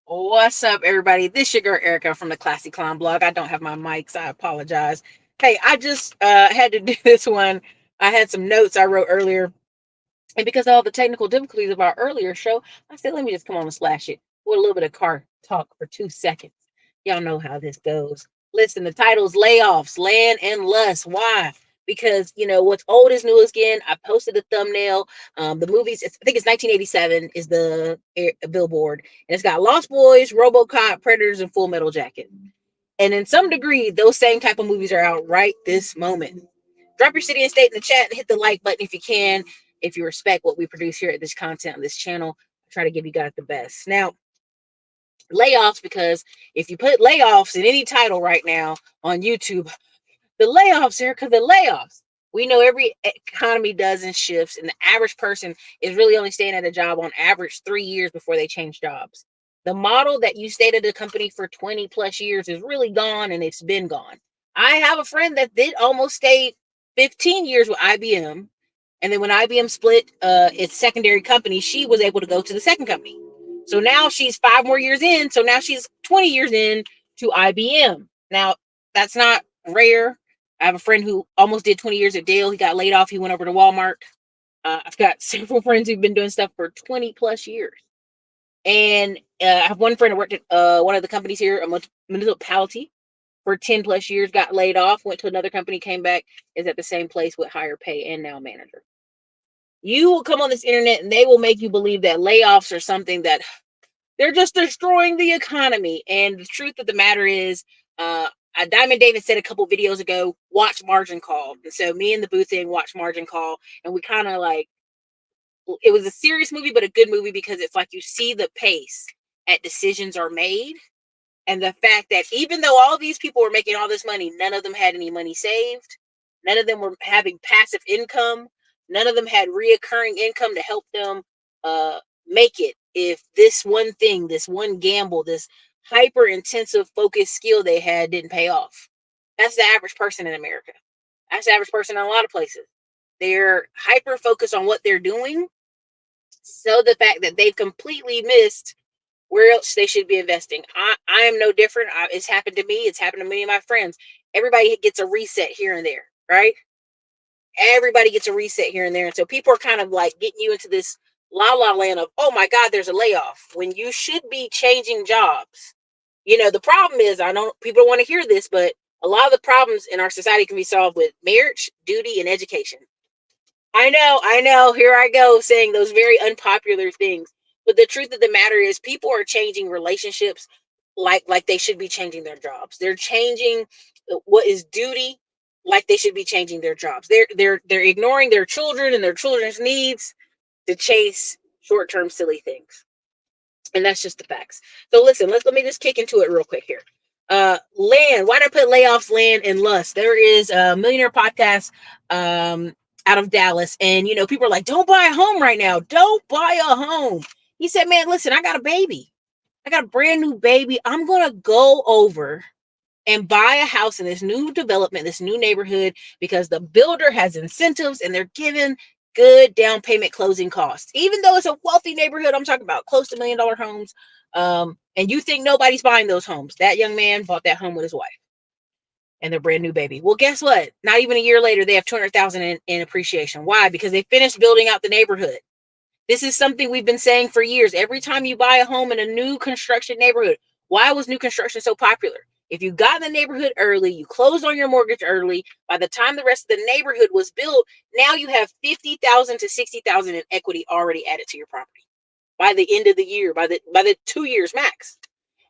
What's up, everybody? This your girl Erica from the Classy Clown blog. I don't have my mics. I apologize. Hey, I just had to do this one. I had some notes I wrote earlier, and because of all the technical difficulties of our earlier show, I said, let me just come on and slash it with a little bit of car talk for 2 seconds. Y'all know how this goes. Listen, the title's Layoffs, Land and Lust. Why? Because, what's old is new again. I posted the thumbnail. The movies, I think it's 1987 is the billboard. And it's got Lost Boys, RoboCop, Predators, and Full Metal Jacket. And in some degree, those same type of movies are out right this moment. Drop your city and state in the chat and hit the like button if you can. If you respect what we produce here at this content on this channel, I try to give you guys the best. Now, layoffs, because if you put layoffs in any title right now on YouTube, the layoffs here, because the layoffs. We know every economy does in shifts, and the average person is really only staying at a job on average 3 years before they change jobs. The model that you stayed at a company for 20 plus years is really gone, and it's been gone. I have a friend that did almost stay 15 years with IBM. And then when IBM split its secondary company, she was able to go to the second company. So now she's 5 more years in. So now she's 20 years in to IBM. Now, that's not rare. I have a friend who almost did 20 years at Dell. He got laid off. He went over to Walmart. I've got several friends who've been doing stuff for 20 plus years. And I have one friend who worked at one of the companies here, a municipality, for 10 plus years, got laid off, went to another company, came back, is at the same place with higher pay and now manager. You will come on this internet and they will make you believe that layoffs are something that they're just destroying the economy. And the truth of the matter is, Diamond David said a couple videos ago, watch Margin Call. And so me and the booth in watch Margin Call, and we kind of like, it was a serious movie, but a good movie because it's like you see the pace at decisions are made. And the fact that even though all these people were making all this money, none of them had any money saved. None of them were having passive income. None of them had reoccurring income to help them make it. If this one thing, this one gamble, this hyper intensive focused skill they had didn't pay off. That's the average person in America. That's the average person in a lot of places. They're hyper focused on what they're doing. So the fact that they've completely missed where else they should be investing. I am no different. It's happened to me. It's happened to many of my friends. Everybody gets a reset here and there, right? Everybody gets a reset here and there. And so people are kind of like getting you into this la la land of, oh my God, there's a layoff when you should be changing jobs. The problem is, people don't want to hear this, but a lot of the problems in our society can be solved with marriage, duty, and education. I know. Here I go saying those very unpopular things. But the truth of the matter is people are changing relationships like they should be changing their jobs. They're changing what is duty like they should be changing their jobs. They're ignoring their children and their children's needs to chase short-term silly things. And that's just the facts. So listen, let me just kick into it real quick here. Land. Why did I put layoffs, land, and lust? There is a millionaire podcast out of Dallas, and people are like, don't buy a home right now. Don't buy a home. He said, man, listen, I got a baby. I got a brand new baby. I'm gonna go over and buy a house in this new development, this new neighborhood, because the builder has incentives and they're giving good down payment closing costs. Even though it's a wealthy neighborhood, I'm talking about close to $1 million homes. And you think nobody's buying those homes. That young man bought that home with his wife and their brand new baby. Well, guess what? Not even a year later, they have $200,000 in appreciation. Why? Because they finished building out the neighborhood. This is something we've been saying for years. Every time you buy a home in a new construction neighborhood, why was new construction so popular? If you got in the neighborhood early, you closed on your mortgage early, by the time the rest of the neighborhood was built, now you have $50,000 to $60,000 in equity already added to your property by the end of the year, by the 2 years max.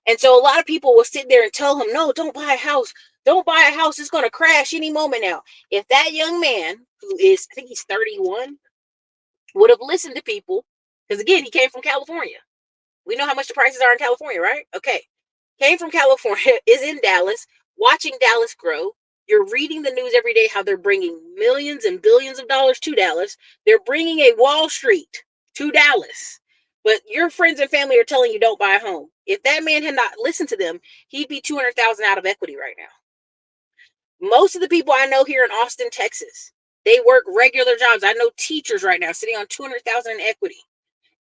And so a lot of people will sit there and tell him, no, don't buy a house. Don't buy a house. It's going to crash any moment now. If that young man, who is, I think he's 31, would have listened to people, because again, he came from California. We know how much the prices are in California, right? Okay. Came from California, is in Dallas, watching Dallas grow. You're reading the news every day how they're bringing millions and billions of dollars to Dallas. They're bringing a Wall Street to Dallas. But your friends and family are telling you don't buy a home. If that man had not listened to them, he'd be $200,000 out of equity right now. Most of the people I know here in Austin, Texas, they work regular jobs. I know teachers right now sitting on $200,000 in equity.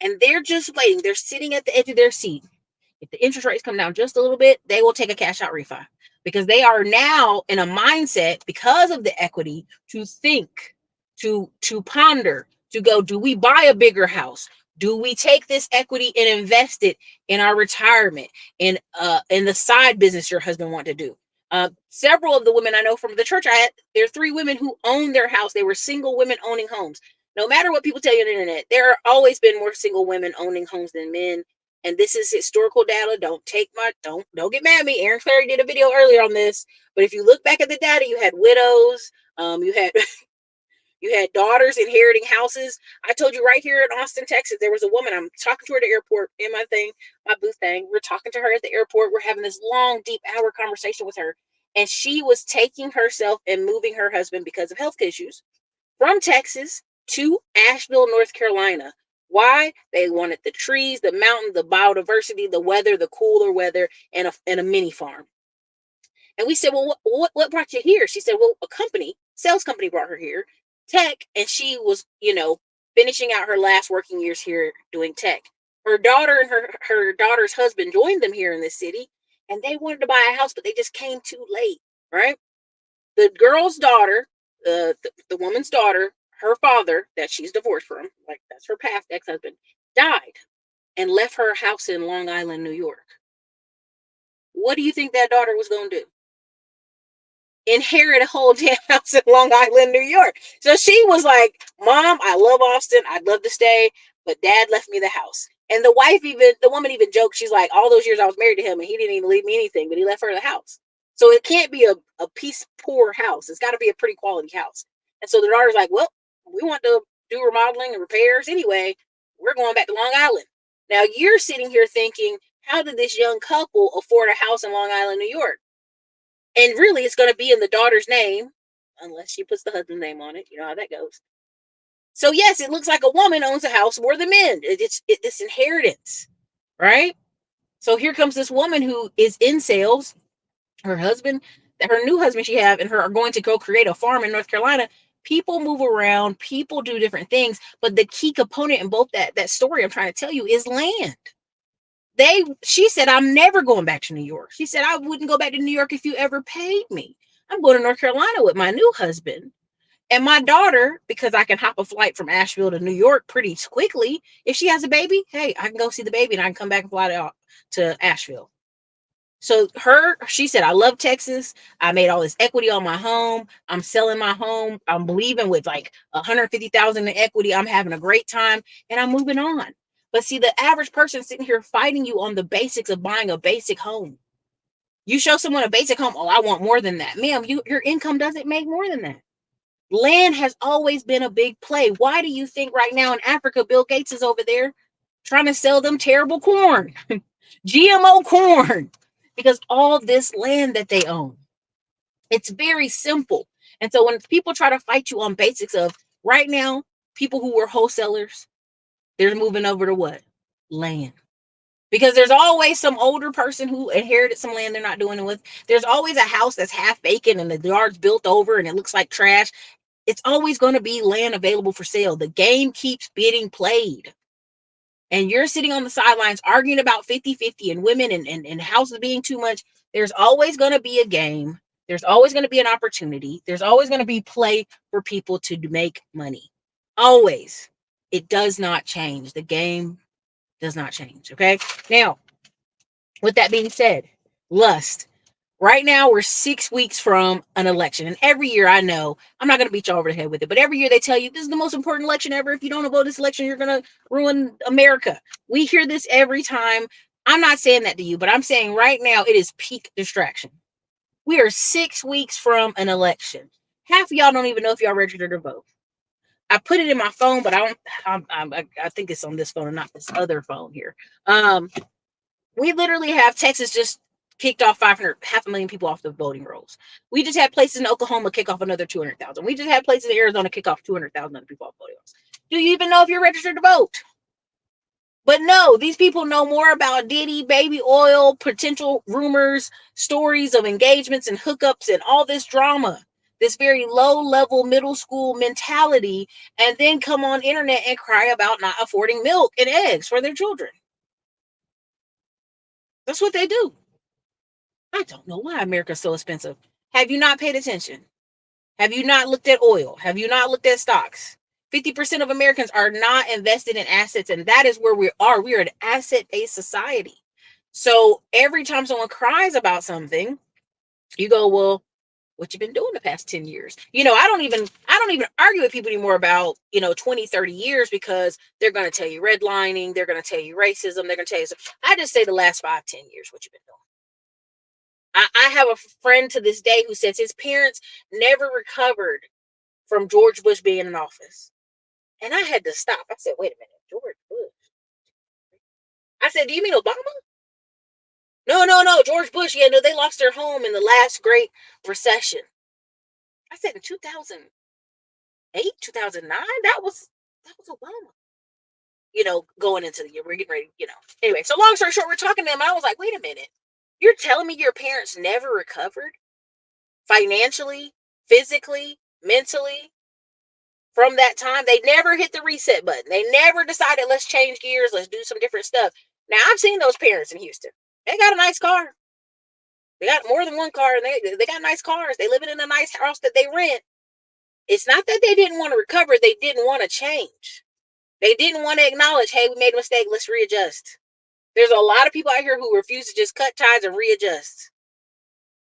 And they're just waiting. They're sitting at the edge of their seat. If the interest rates come down just a little bit, they will take a cash out refi because they are now in a mindset because of the equity to think, to ponder, to go, do we buy a bigger house? Do we take this equity and invest it in our retirement, in the side business your husband want to do? Several of the women I know from the church I had, there are 3 women who owned their house. They were single women owning homes. No matter what people tell you on the internet, there are always been more single women owning homes than men. And this is historical data. Don't get mad at me. Aaron Clary did a video earlier on this. But if you look back at the data, you had widows, you had you had daughters inheriting houses. I told you right here in Austin, Texas, there was a woman. I'm talking to her at the airport in my booth thing. We're talking to her at the airport. We're having this long, deep hour conversation with her. And she was taking herself and moving her husband because of health issues from Texas to Asheville, North Carolina. Why? They wanted the trees, the mountain, the biodiversity, the weather, the cooler weather, and a mini farm. And we said, well, what brought you here? She said, well, sales company brought her here, tech. And she was, finishing out her last working years here doing tech. Her daughter and her daughter's husband joined them here in this city, and they wanted to buy a house, but they just came too late, right? The girl's daughter, the woman's daughter, her father that she's divorced from, like that's her past ex-husband, died and left her house in Long Island, New York. What do you think that daughter was going to do? Inherit a whole damn house in Long Island, New York. So she was like, Mom, I love Austin. I'd love to stay, but Dad left me the house. And the woman even joked, she's like, all those years I was married to him and he didn't even leave me anything, but he left her the house. So it can't be a piece poor house. It's got to be a pretty quality house. And so the daughter's like, well, we want to do remodeling and repairs anyway. We're going back to Long Island. Now you're sitting here thinking, how did this young couple afford a house in Long Island, New York? And really, it's going to be in the daughter's name, unless she puts the husband's name on it. You know how that goes. So yes, it looks like a woman owns a house more than men. It's this inheritance, right? So here comes this woman who is in sales. Her new husband she have, and her are going to go create a farm in North Carolina. People move around. People do different things. But the key component in both that story I'm trying to tell you is land. She said, I'm never going back to New York. She said, I wouldn't go back to New York if you ever paid me. I'm going to North Carolina with my new husband. And my daughter, because I can hop a flight from Asheville to New York pretty quickly. If she has a baby, hey, I can go see the baby and I can come back and fly to Asheville. So she said, I love Texas. I made all this equity on my home. I'm selling my home. I'm leaving with like 150,000 in equity. I'm having a great time and I'm moving on. But see, the average person sitting here fighting you on the basics of buying a basic home. You show someone a basic home. Oh, I want more than that. Ma'am, your income doesn't make more than that. Land has always been a big play. Why do you think right now in Africa, Bill Gates is over there trying to sell them terrible corn, GMO corn, because all this land that they own? It's very simple. And so when people try to fight you on basics of right now, people who were wholesalers, they're moving over to what? Land. Because there's always some older person who inherited some land they're not doing it with. There's always a house that's half vacant and the yard's built over and it looks like trash. It's always going to be land available for sale. The game keeps being played. And you're sitting on the sidelines arguing about 50-50 and women and houses being too much. There's always going to be a game. There's always going to be an opportunity. There's always going to be play for people to make money. Always. It does not change. The game does not change. Okay. Now, with that being said, lust. Right now, we're 6 weeks from an election. And every year, I know, I'm not going to beat you over the head with it, but every year they tell you this is the most important election ever. If you don't vote this election, you're going to ruin America. We hear this every time. I'm not saying that to you, but I'm saying right now it is peak distraction. We are 6 weeks from an election. Half of y'all don't even know if y'all registered to vote. I put it in my phone, but I think it's on this phone and not this other phone here. We literally have Texas just kicked off 500,000 people off the voting rolls. We just had places in Oklahoma kick off another 200,000. We just had places in Arizona kick off 200,000 other people off voting rolls. Do you even know if you're registered to vote? But no, these people know more about Diddy, baby oil, potential rumors, stories of engagements and hookups and all this drama, this very low-level middle school mentality, and then come on internet and cry about not affording milk and eggs for their children. That's what they do. I don't know why America's so expensive. Have you not paid attention? Have you not looked at oil? Have you not looked at stocks? 50% of Americans are not invested in assets, and that is where we are. We are an asset-based society. So every time someone cries about something, you go, well, what you been doing the past 10 years? I don't even argue with people anymore about, 20, 30 years, because they're going to tell you redlining, they're going to tell you racism, they're going to tell you I just say the last 5, 10 years, what you been doing. I have a friend to this day who says his parents never recovered from George Bush being in office. And I had to stop. I said, wait a minute, George Bush. I said, do you mean Obama? No, George Bush. Yeah, no, they lost their home in the last great recession. I said in 2008, 2009, that was Obama. Going into the year, we're getting ready, Anyway, so long story short, we're talking to them. I was like, wait a minute. You're telling me your parents never recovered financially, physically, mentally from that time? They never hit the reset button. They never decided, let's change gears, let's do some different stuff. Now, I've seen those parents in Houston. They got a nice car. They got more than one car, and they got nice cars. They living in a nice house that they rent. It's not that they didn't want to recover. They didn't want to change. They didn't want to acknowledge, hey, we made a mistake. Let's readjust. There's a lot of people out here who refuse to just cut ties and readjust.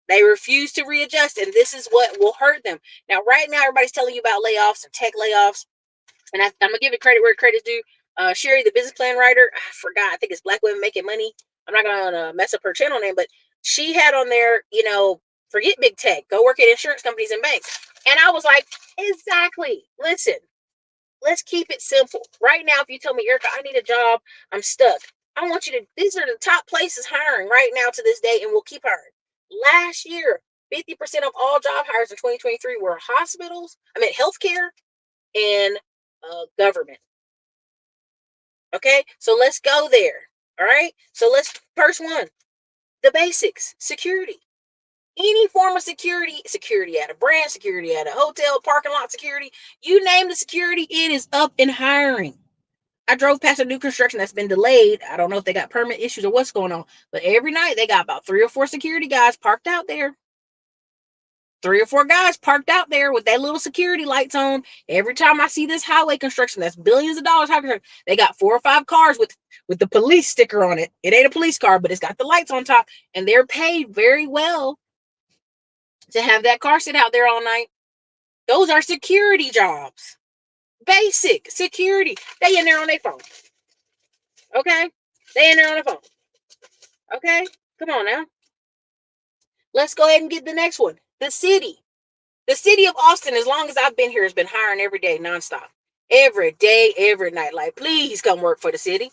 They refuse to readjust, and this is what will hurt them. Now, right now, everybody's telling you about layoffs and tech layoffs, and I'm going to give it credit where credit's due. Sherry, the business plan writer, I forgot. I think it's Black Women Making Money. I'm not going to mess up her channel name, but she had on there, forget big tech. Go work at insurance companies and banks. And I was like, exactly. Listen, let's keep it simple. Right now, if you tell me, Erica, I need a job, I'm stuck. I want you to, these are the top places hiring right now to this day, and we'll keep hiring. Last year, 50% of all job hires in 2023 were healthcare and government. Okay, so let's go there. All right, so first one, the basics, security. Any form of security at a branch, security at a hotel, parking lot security, you name the security, it is up and hiring. I drove past a new construction that's been delayed. I don't know if they got permit issues or what's going on, but every night they got about 3 or 4 security guys parked out there. 3 or 4 guys parked out there with that little security lights on. Every time I see this highway construction, that's billions of dollars, they got 4 or 5 cars with the police sticker on it. It ain't a police car, but it's got the lights on top, and they're paid very well to have that car sit out there all night. Those are security jobs. Basic security. They in there on their phone. Okay? They in there on their phone. Okay? Come on now. Let's go ahead and get the next one. The city. The city of Austin, as long as I've been here, has been hiring every day, nonstop. Every day, every night. Like, please come work for the city.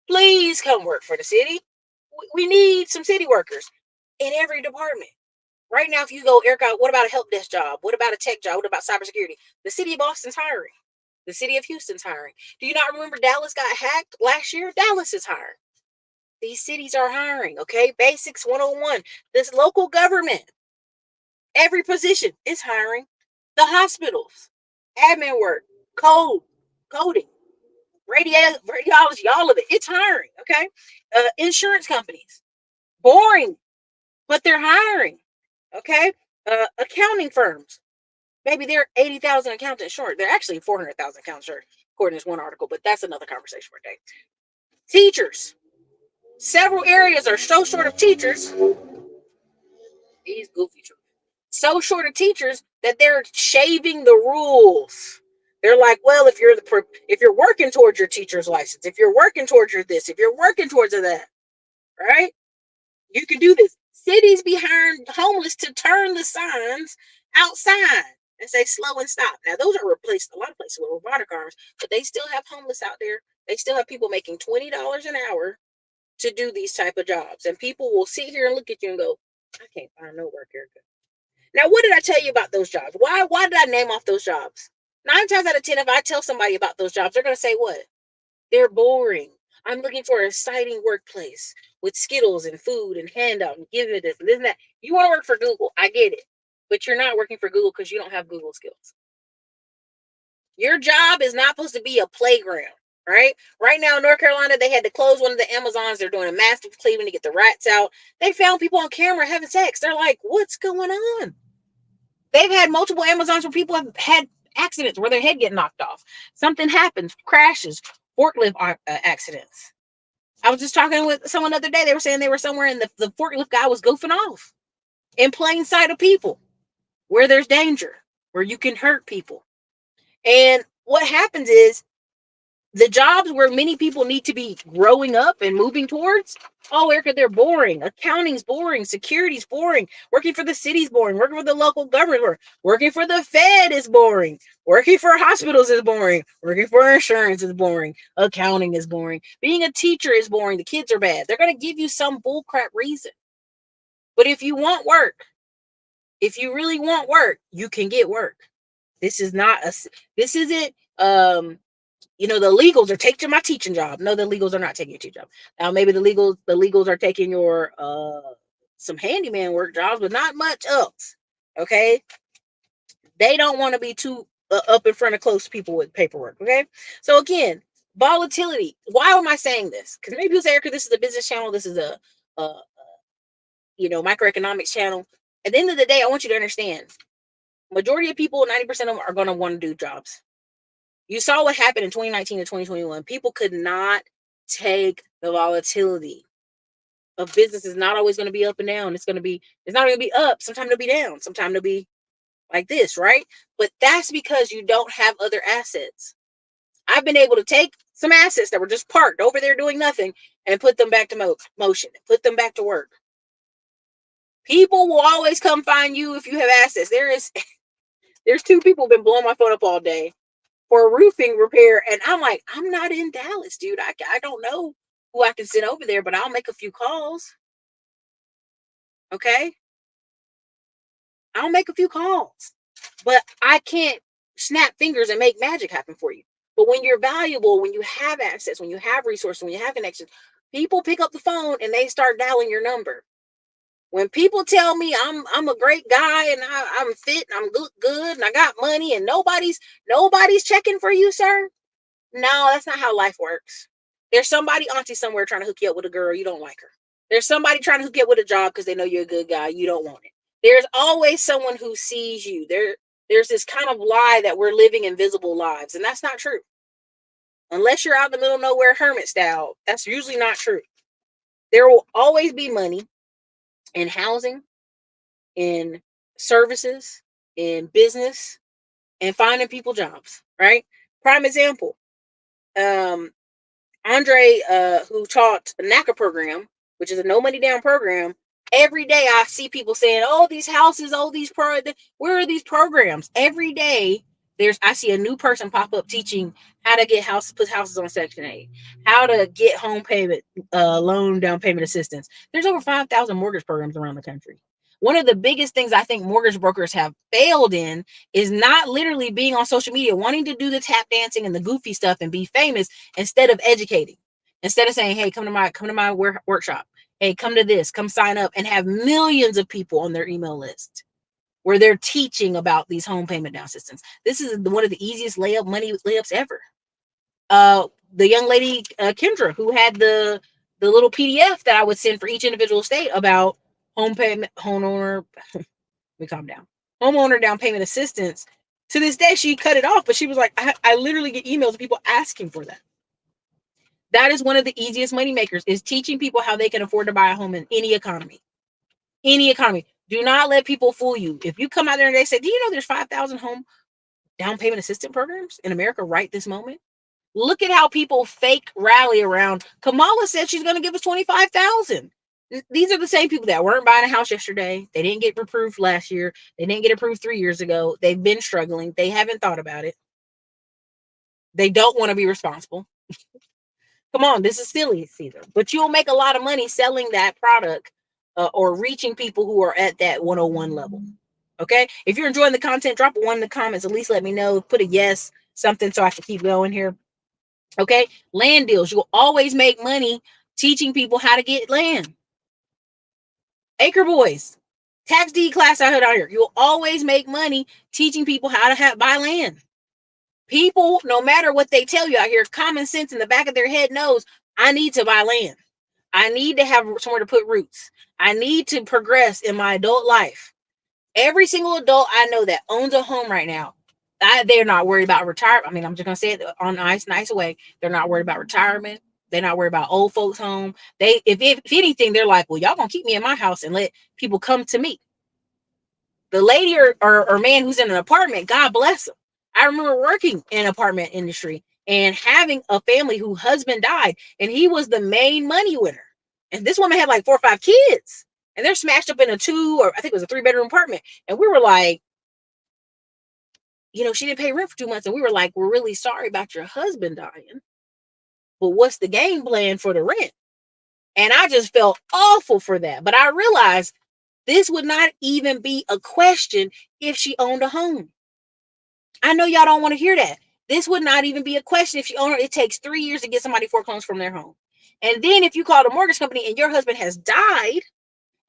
Please come work for the city. We need some city workers in every department. Right now, if you go, Erica, what about a help desk job? What about a tech job? What about cybersecurity? The city of Austin's hiring. The city of Houston's hiring. Do you not remember Dallas got hacked last year? Dallas is hiring. These cities are hiring, okay? Basics 101. This local government, every position is hiring. The hospitals, admin work, coding, radiology, all of it. It's hiring, okay? Insurance companies, boring, but they're hiring, okay? Accounting firms, maybe they're 80,000 accountants short. They're actually 400,000 accountants short, according to this one article, but that's another conversation for a day. Teachers, several areas are so short of teachers. These goofy children. So short of teachers that they're shaving the rules. They're like, well, if you're working towards your teacher's license, if you're working towards your this, if you're working towards that, right? You can do this. Cities be hiring homeless to turn the signs outside and say slow and stop. Now those are replaced a lot of places with robotic arms, but they still have homeless out there. They still have people making $20 an hour to do these type of jobs, and people will sit here and look at you and go, I can't find no work here. Now, what did I tell you about those jobs? Why did I name off those jobs? 9 times out of 10, if I tell somebody about those jobs, they're going to say what? They're boring. I'm looking for an exciting workplace with Skittles and food and handout and giving it this and that. You want to work for Google. I get it. But you're not working for Google because you don't have Google skills. Your job is not supposed to be a playground. right? Right now in North Carolina, they had to close one of the Amazons. They're doing a massive cleaning to get the rats out. They found people on camera having sex. They're like, what's going on? They've had multiple Amazons where people have had accidents where their head get knocked off. Something happens, crashes, forklift accidents. I was just talking with someone the other day. They were saying they were somewhere and the forklift guy was goofing off in plain sight of people where there's danger, where you can hurt people. And what happens is the jobs where many people need to be growing up and moving towards, oh, Erica, they're boring. Accounting's boring. Security's boring. Working for the city's boring. Working for the local government, working for the Fed is boring. Working for hospitals is boring. Working for insurance is boring. Accounting is boring. Being a teacher is boring. The kids are bad. They're going to give you some bullcrap reason. But if you want work, if you really want work, you can get work. This isn't the legals are taking my teaching job. No, the legals are not taking your teaching job. Now, maybe the legals are taking your some handyman work jobs, but not much else. Okay, they don't want to be too up in front of close people with paperwork. Okay, so again, volatility. Why am I saying this? Because maybe you say, Erica, this is a business channel. This is a microeconomics channel. At the end of the day, I want you to understand: majority of people, 90% of them, are going to want to do jobs. You saw what happened in 2019 and 2021. People could not take the volatility of business. Is not always going to be up and down. It's not going to be up. Sometimes it'll be down. Sometimes it'll be like this, right? But that's because you don't have other assets. I've been able to take some assets that were just parked over there doing nothing and put them back to motion, put them back to work. People will always come find you if you have assets. There's two people been blowing my phone up all day for a roofing repair. And I'm like, I'm not in Dallas, dude. I don't know who I can send over there, but I'll make a few calls. Okay. I'll make a few calls, but I can't snap fingers and make magic happen for you. But when you're valuable, when you have access, when you have resources, when you have connections, people pick up the phone and they start dialing your number. When people tell me I'm a great guy and I'm fit and I'm good and I got money and nobody's checking for you, sir. No, that's not how life works. There's somebody auntie somewhere trying to hook you up with a girl. You don't like her. There's somebody trying to hook you up with a job because they know you're a good guy. You don't want it. There's always someone who sees you. There's this kind of lie that we're living invisible lives, and that's not true. Unless you're out in the middle of nowhere hermit style, that's usually not true. There will always be money in housing, in services, in business, and finding people jobs, right? Prime example. Andre, who taught a NACA program, which is a no money down program, every day I see people saying, "Oh, these houses, where are these programs?" Every day, I see a new person pop up teaching how to put houses on Section 8, how to get home payment, loan down payment assistance. There's over 5,000 mortgage programs around the country. One of the biggest things I think mortgage brokers have failed in is not literally being on social media, wanting to do the tap dancing and the goofy stuff and be famous instead of educating. Instead of saying, "Hey, come to my workshop. Hey, come to this, come sign up," and have millions of people on their email list where they're teaching about these home payment down systems. This is one of the easiest layups ever. The young lady, Kendra, who had the little PDF that I would send for each individual state about homeowner down payment assistance. To this day, she cut it off, but she was like, I literally get emails of people asking for that. That is one of the easiest money makers, is teaching people how they can afford to buy a home in any economy. Any economy. Do not let people fool you. If you come out there and they say, "Do you know there's 5,000 home down payment assistance programs in America right this moment?" Look at how people fake rally around. Kamala said she's going to give us 25,000. These are the same people that weren't buying a house yesterday. They didn't get approved last year. They didn't get approved 3 years ago. They've been struggling. They haven't thought about it. They don't want to be responsible. Come on, this is silly, Caesar. But you'll make a lot of money selling that product or reaching people who are at that 101 level. Okay? If you're enjoying the content, drop a 1 in the comments. At least let me know. Put a yes, something, so I can keep going here. Okay? Land deals. You'll always make money teaching people how to get land. Acre Boys. Tax deed class out here. You'll always make money teaching people how to buy land. People, no matter what they tell you out here, common sense in the back of their head knows I need to buy land. I need to have somewhere to put roots. I need to progress in my adult life. Every single adult I know that owns a home right now, they're not worried about retirement. I mean, I'm just going to say it on a nice way. They're not worried about retirement. They're not worried about old folks home. If anything, they're like, well, y'all going to keep me in my house and let people come to me. The lady or man who's in an apartment, God bless them. I remember working in apartment industry and having a family whose husband died, and he was the main money winner. And this woman had like 4 or 5 kids, and they're smashed up in a 2, or I think it was a 3-bedroom apartment. And we were like, she didn't pay rent for 2 months. And we were like, we're really sorry about your husband dying, but what's the game plan for the rent? And I just felt awful for that. But I realized this would not even be a question if she owned a home. I know y'all don't want to hear that. This would not even be a question if she owned it. It takes 3 years to get somebody foreclosed from their home. And then if you call the mortgage company and your husband has died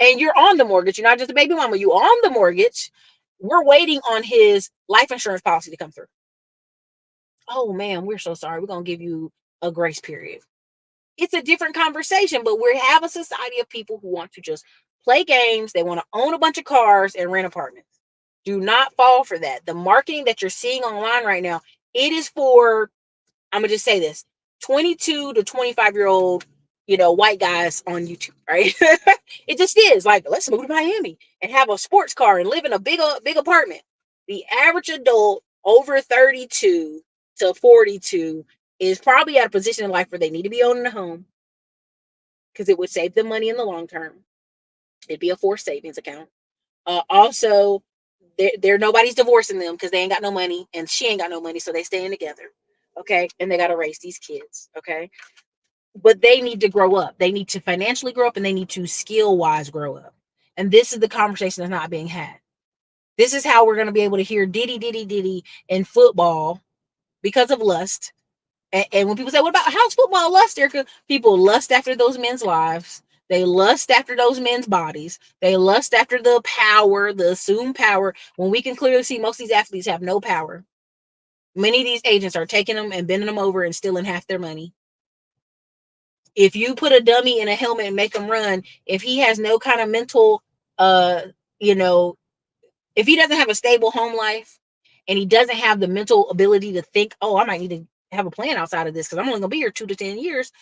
and you're on the mortgage, you're not just a baby mama, you on the mortgage, we're waiting on his life insurance policy to come through. Oh man, we're so sorry. We're going to give you a grace period. It's a different conversation, but we have a society of people who want to just play games. They want to own a bunch of cars and rent apartments. Do not fall for that. The marketing that you're seeing online right now, it is for, I'm going to just say this, 22 to 25-year-old, white guys on YouTube, right? It just is like, let's move to Miami and have a sports car and live in a big apartment. The average adult over 32 to 42 is probably at a position in life where they need to be owning a home because it would save them money in the long term. It'd be a forced savings account. Also, they're nobody's divorcing them because they ain't got no money and she ain't got no money, so they staying together. Okay, and they got to raise these kids. Okay, but they need to grow up. They need to financially grow up, and they need to skill-wise grow up. And this is the conversation that's not being had. This is how we're going to be able to hear diddy in football because of lust. And when people say, what about how's football lust, Erica? People lust after those men's lives. They lust after those men's bodies. They lust after the power, the assumed power, when we can clearly see most of these athletes have no power. Many of these agents are taking them and bending them over and stealing half their money. If you put a dummy in a helmet and make him run, if he has no kind of mental, if he doesn't have a stable home life and he doesn't have the mental ability to think, oh, I might need to have a plan outside of this because I'm only going to be here 2 to 10 years.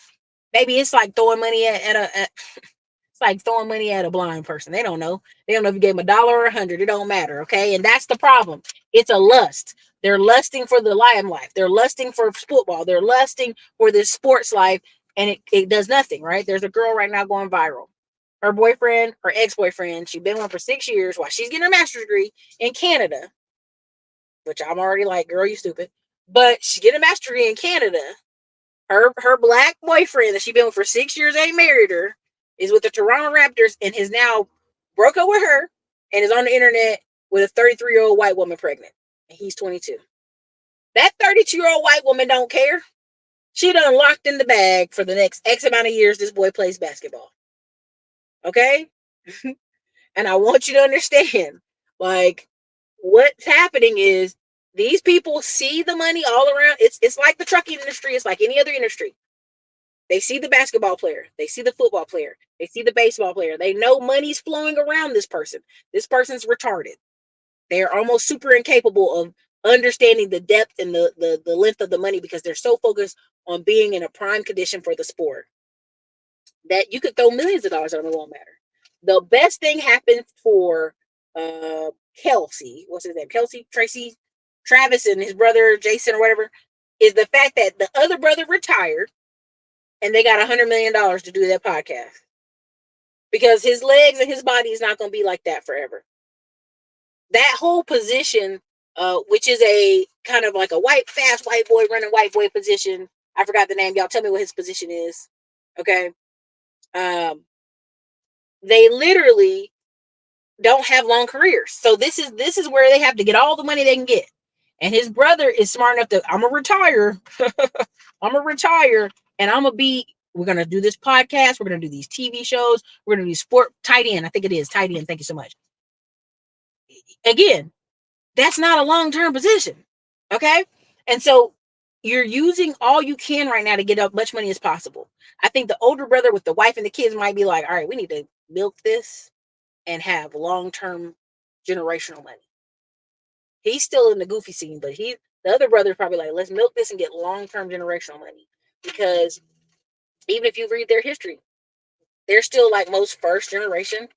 Maybe it's like throwing money it's like throwing money at a blind person. They don't know. They don't know if you gave them $1 or 100. It don't matter. Okay. And that's the problem. It's a lust. They're lusting for the lion life. They're lusting for football. They're lusting for this sports life. And it does nothing, right? There's a girl right now going viral. Her boyfriend, her ex-boyfriend, she's been with for 6 years while she's getting her master's degree in Canada, which I'm already like, girl, you stupid. But she's getting a master's degree in Canada. Her black boyfriend that she's been with for 6 years, ain't married her, is with the Toronto Raptors and has now broke up with her and is on the internet with a 33-year-old white woman pregnant. And he's 22. That 32-year-old white woman don't care. She done locked in the bag for the next X amount of years this boy plays basketball. Okay? And I want you to understand, like, what's happening is these people see the money all around. It's like the trucking industry. It's like any other industry. They see the basketball player. They see the football player. They see the baseball player. They know money's flowing around this person. This person's retarded. They are almost super incapable of understanding the depth and the length of the money because they're so focused on being in a prime condition for the sport that you could throw millions of dollars on, it won't matter. The best thing happened for Kelsey, what's his name? Travis and his brother Jason or whatever, is the fact that the other brother retired and they got $100 million to do that podcast because his legs and his body is not going to be like that forever. That whole position, which is a kind of like a fast white boy running white boy position. I forgot the name. Y'all tell me what his position is. Okay. They literally don't have long careers. So this is where they have to get all the money they can get. And his brother is smart enough to, I'm going to retire. And we're going to do this podcast. We're going to do these TV shows. We're going to do sport tight end. I think it is tight end. Thank you so much. Again, that's not a long-term position. Okay. And so you're using all you can right now to get as much money as possible. I think the older brother with the wife and the kids might be like, all right, we need to milk this and have long-term generational money. He's still in the goofy scene, but the other brother's probably like, let's milk this and get long-term generational money. Because even if you read their history, they're still like most first generation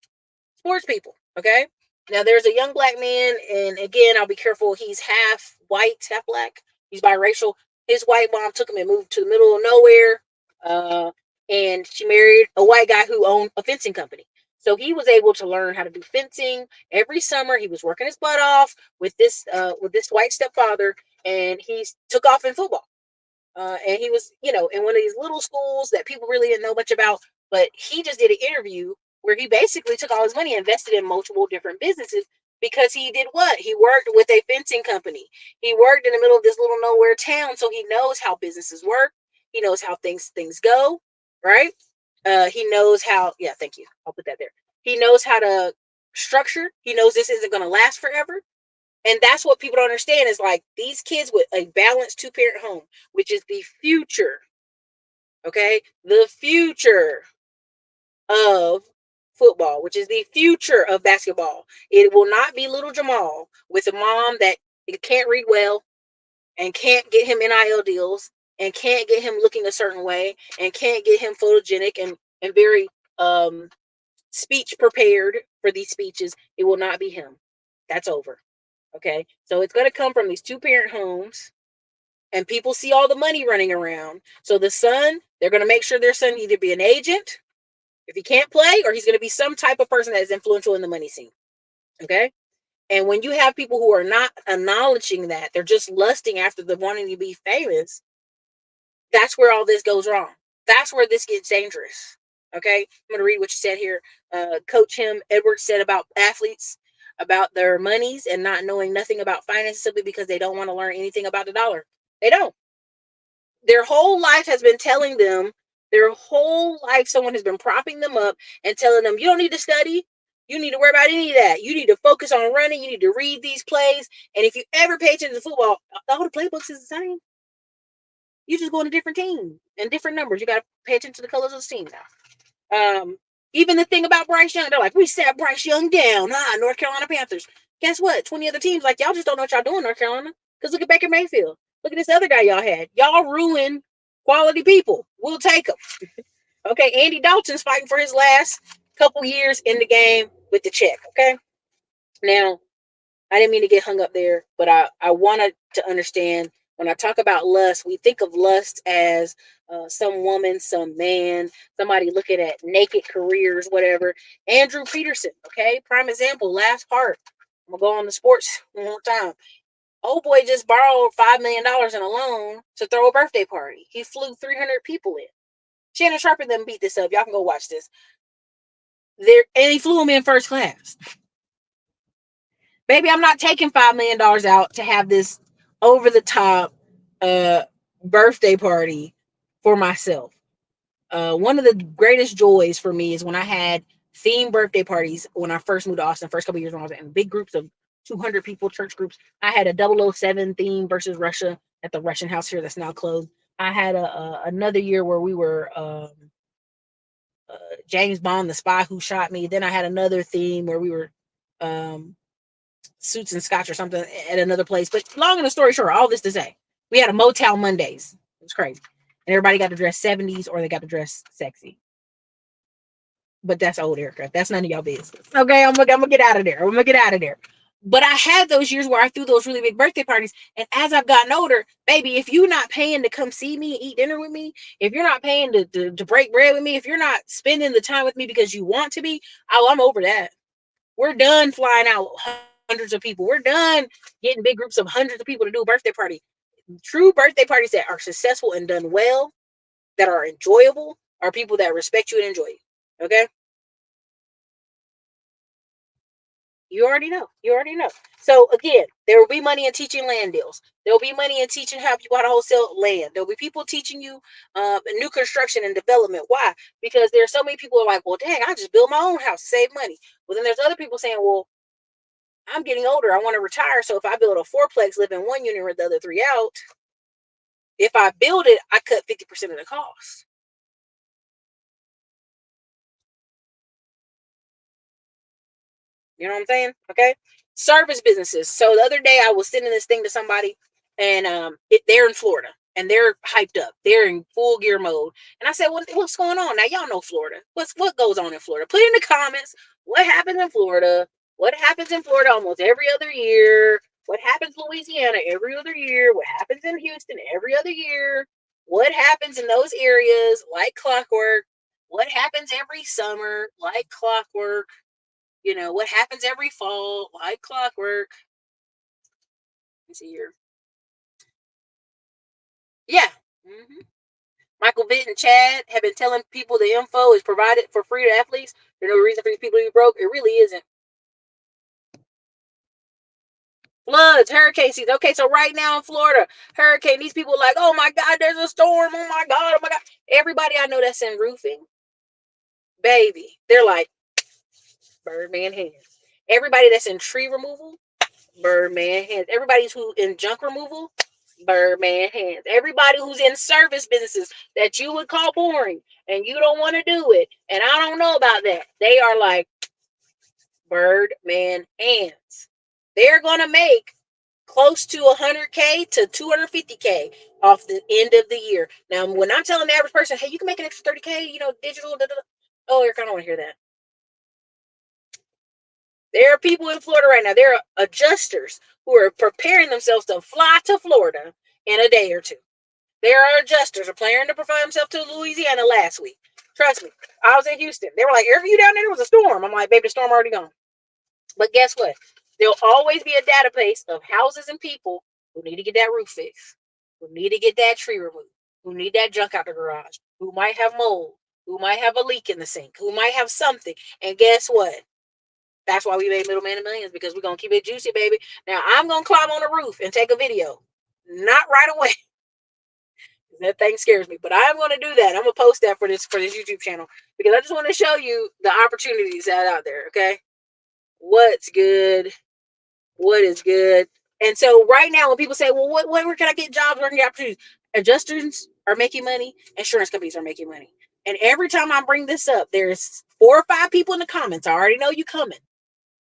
sports people. Okay. Now there's a young black man, and again, I'll be careful. He's half white, half black. He's biracial. His white mom took him and moved to the middle of nowhere. Uh, and she married a white guy who owned a fencing company. So he was able to learn how to do fencing every summer. He was working his butt off with this white stepfather, and he took off in football. And he was, in one of these little schools that people really didn't know much about. But he just did an interview where he basically took all his money and invested in multiple different businesses because he did what? He worked with a fencing company. He worked in the middle of this little nowhere town, so he knows how businesses work. He knows how things go, right? He knows how. Yeah, thank you. I'll put that there. He knows how to structure. He knows this isn't going to last forever. And that's what people don't understand is like these kids with a balanced two-parent home, which is the future, okay? The future of football, which is the future of basketball. It will not be little Jamal with a mom that can't read well and can't get him NIL deals and can't get him looking a certain way and can't get him photogenic and very speech prepared for these speeches. It will not be him. That's over. Okay, so it's going to come from these two-parent homes, and people see all the money running around. So the son, they're going to make sure their son either be an agent if he can't play, or he's going to be some type of person that is influential in the money scene. Okay, and when you have people who are not acknowledging that, they're just lusting after the wanting to be famous. That's where all this goes wrong. That's where this gets dangerous. Okay, I'm going to read what you said here. Coach Edwards said about athletes, about their monies and not knowing nothing about finance simply because they don't want to learn anything about the dollar. They don't. Their whole life has been telling them, their whole life, someone has been propping them up and telling them, you don't need to study. You need to worry about any of that. You need to focus on running. You need to read these plays. And if you ever pay attention to football, all the playbooks is the same. You just go on a different team and different numbers. You got to pay attention to the colors of the team now. Even the thing about Bryce Young, they're like, we sat Bryce Young down. North Carolina Panthers. Guess what? 20 other teams like, y'all just don't know what y'all doing, North Carolina. Because look at Baker Mayfield. Look at this other guy y'all had. Y'all ruin quality people. We'll take them. Okay, Andy Dalton's fighting for his last couple years in the game with the check. Okay, now I didn't mean to get hung up there, but I wanted to understand when I talk about lust, we think of lust as some woman, some man, somebody looking at naked careers, whatever. Andrew Peterson, okay, prime example, last part. I'm going to go on the sports one more time. Old boy just borrowed $5 million in a loan to throw a birthday party. He flew 300 people in. Shannon Sharp and them beat this up. Y'all can go watch this. And he flew them in first class. Baby, I'm not taking $5 million out to have this over the top birthday party for myself. One of the greatest joys for me is when I had themed birthday parties when I first moved to Austin, first couple of years when I was in big groups of 200 people, church groups. I had a 007 theme versus Russia at the Russian house here that's now closed. I had another year where we were James Bond, the spy who shot me. Then I had another theme where we were suits and scotch or something at another place. But long and the story short, all this to say, we had a Motown Mondays. It was crazy. And everybody got to dress 70s or they got to dress sexy. But that's old, Erica. That's none of y'all business. Okay, I'm gonna get out of there. But I had those years where I threw those really big birthday parties. And as I've gotten older, baby, if you're not paying to come see me, eat dinner with me, if you're not paying to break bread with me, if you're not spending the time with me because you want to be, I'm over that. We're done flying out hundreds of people. We're done getting big groups of hundreds of people to do a birthday party. True birthday parties that are successful and done well, that are enjoyable, are people that respect you and enjoy you. Okay? You already know. So again, there will be money in teaching land deals. There will be money in teaching how people how to wholesale land. There will be people teaching you new construction and development. Why? Because there are so many people who are like, well, dang, I just build my own house to save money. Well, then there's other people saying, well, I'm getting older. I want to retire. So if I build a fourplex, live in one unit, rent the other three out, If I build it, I cut 50% of the cost. You know what I'm saying? Okay. Service businesses. So the other day I was sending this thing to somebody, and they're in Florida and they're hyped up. They're in full gear mode. And I said, what's going on? Now y'all know Florida. What goes on in Florida? Put in the comments what happens in Florida. What happens in Florida almost every other year? What happens in Louisiana every other year? What happens in Houston every other year? What happens in those areas like clockwork? What happens every summer like clockwork? You know, what happens every fall, like clockwork. Let's see here. Yeah. hmm Michael Vitt and Chad have been telling people the info is provided for free to athletes. There's no reason for these people to be broke. It really isn't. Floods, hurricane season. Okay, so right now in Florida, hurricane, these people are like, oh my God, there's a storm. Oh my God, oh my God. Everybody I know that's in roofing, baby, they're like, Birdman hands. Everybody that's in tree removal, Birdman hands. Everybody who's in junk removal, Birdman hands. Everybody who's in service businesses that you would call boring and you don't want to do it, and I don't know about that, they are like Birdman hands. They're gonna make close to 100K to 250K off the end of the year. Now, when I'm telling the average person, hey, you can make an extra 30K, you know, digital. Da, da, da. Oh, you're kind of want to hear that. There are people in Florida right now. There are adjusters who are preparing themselves to fly to Florida in a day or two. There are adjusters who are planning to provide themselves to Louisiana last week. Trust me, I was in Houston. They were like, "Are you down there? There was a storm." I'm like, "Baby, the storm already gone." But guess what? There'll always be a database of houses and people who need to get that roof fixed, who need to get that tree removed, who need that junk out the garage, who might have mold, who might have a leak in the sink, who might have something. And guess what? That's why we made Middleman and Millions, because we're going to keep it juicy, baby. Now, I'm going to climb on the roof and take a video. Not right away. That thing scares me, but I'm going to do that. I'm going to post that for this YouTube channel, because I just want to show you the opportunities that are out there, okay? What's good? What is good? And so right now, when people say, well, where can I get jobs? Where can I get opportunities? Adjusters are making money. Insurance companies are making money. And every time I bring this up, there's 4 or 5 people in the comments. I already know you coming.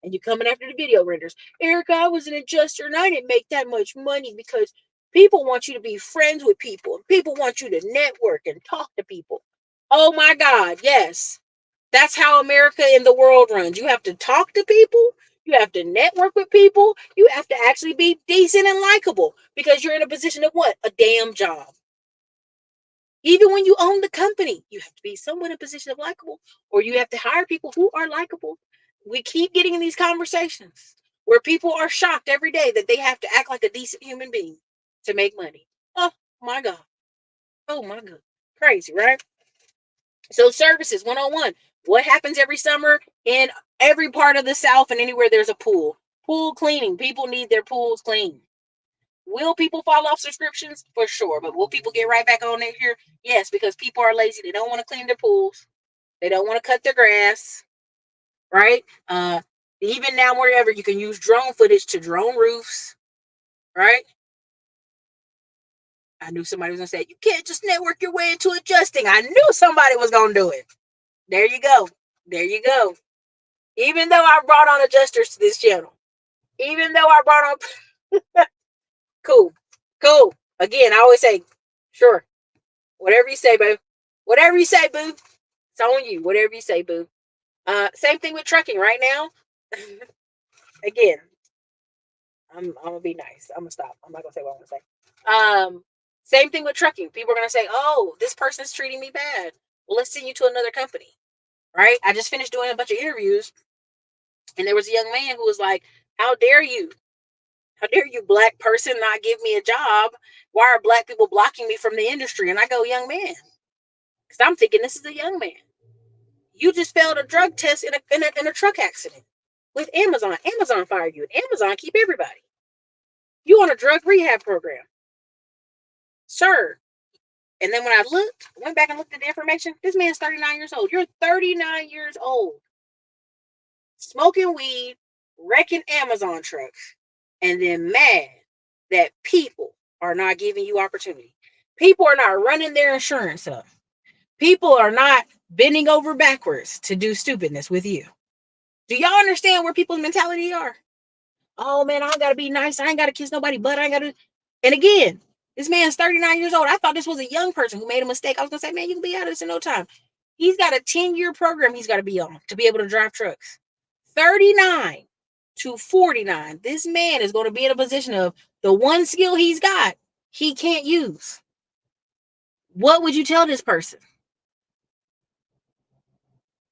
And you coming after the video renders. Erica, I was an adjuster and I didn't make that much money because people want you to be friends with people. And people want you to network and talk to people. Oh my God, yes. That's how America and the world runs. You have to talk to people. You have to network with people. You have to actually be decent and likable, because you're in a position of what? A damn job. Even when you own the company, you have to be somewhat in a position of likable, or you have to hire people who are likable. We keep getting in these conversations where people are shocked every day that they have to act like a decent human being to make money. Oh my God. Oh my God. Crazy, right? So services 101. What happens every summer in every part of the South and anywhere there's a pool? Pool cleaning. People need their pools cleaned. Will people fall off subscriptions? For sure. But will people get right back on it here? Yes, because people are lazy. They don't want to clean their pools. They don't want to cut their grass. Right? Even now, wherever you can use drone footage to drone roofs. Right? I knew somebody was going to say, you can't just network your way into adjusting. I knew somebody was going to do it. There you go. There you go. Even though I brought on adjusters to this channel. Even though I brought on... Cool. Cool. Again, I always say, sure. Whatever you say, boo. Whatever you say, boo. It's on you. Whatever you say, boo. Same thing with trucking right now. Again, I'm gonna be nice. I'm gonna stop. I'm not gonna say what I want to say. Same thing with trucking. People are gonna say, "Oh, this person's treating me bad." Well, let's send you to another company, right? I just finished doing a bunch of interviews, and there was a young man who was like, "How dare you? How dare you, black person, not give me a job? Why are black people blocking me from the industry?" And I go, "Young man," because I'm thinking this is a young man. You just failed a drug test in a truck accident with Amazon. Amazon fired you. And Amazon keep everybody. You on a drug rehab program, sir. And then when I went back and looked at the information, this man's 39 years old. You're 39 years old, smoking weed, wrecking Amazon trucks, and then mad that people are not giving you opportunity. People are not running their insurance up. People are not bending over backwards to do stupidness with you. Do y'all understand where people's mentality are? Oh man, I gotta be nice. I ain't gotta kiss nobody, but I gotta. And again, this man's 39 years old. I thought this was a young person who made a mistake. I was gonna say, man, you can be out of this in no time. He's got a 10-year program he's got to be on to be able to drive trucks. 39 to 49. This man is going to be in a position of the one skill he's got, he can't use. What would you tell this person?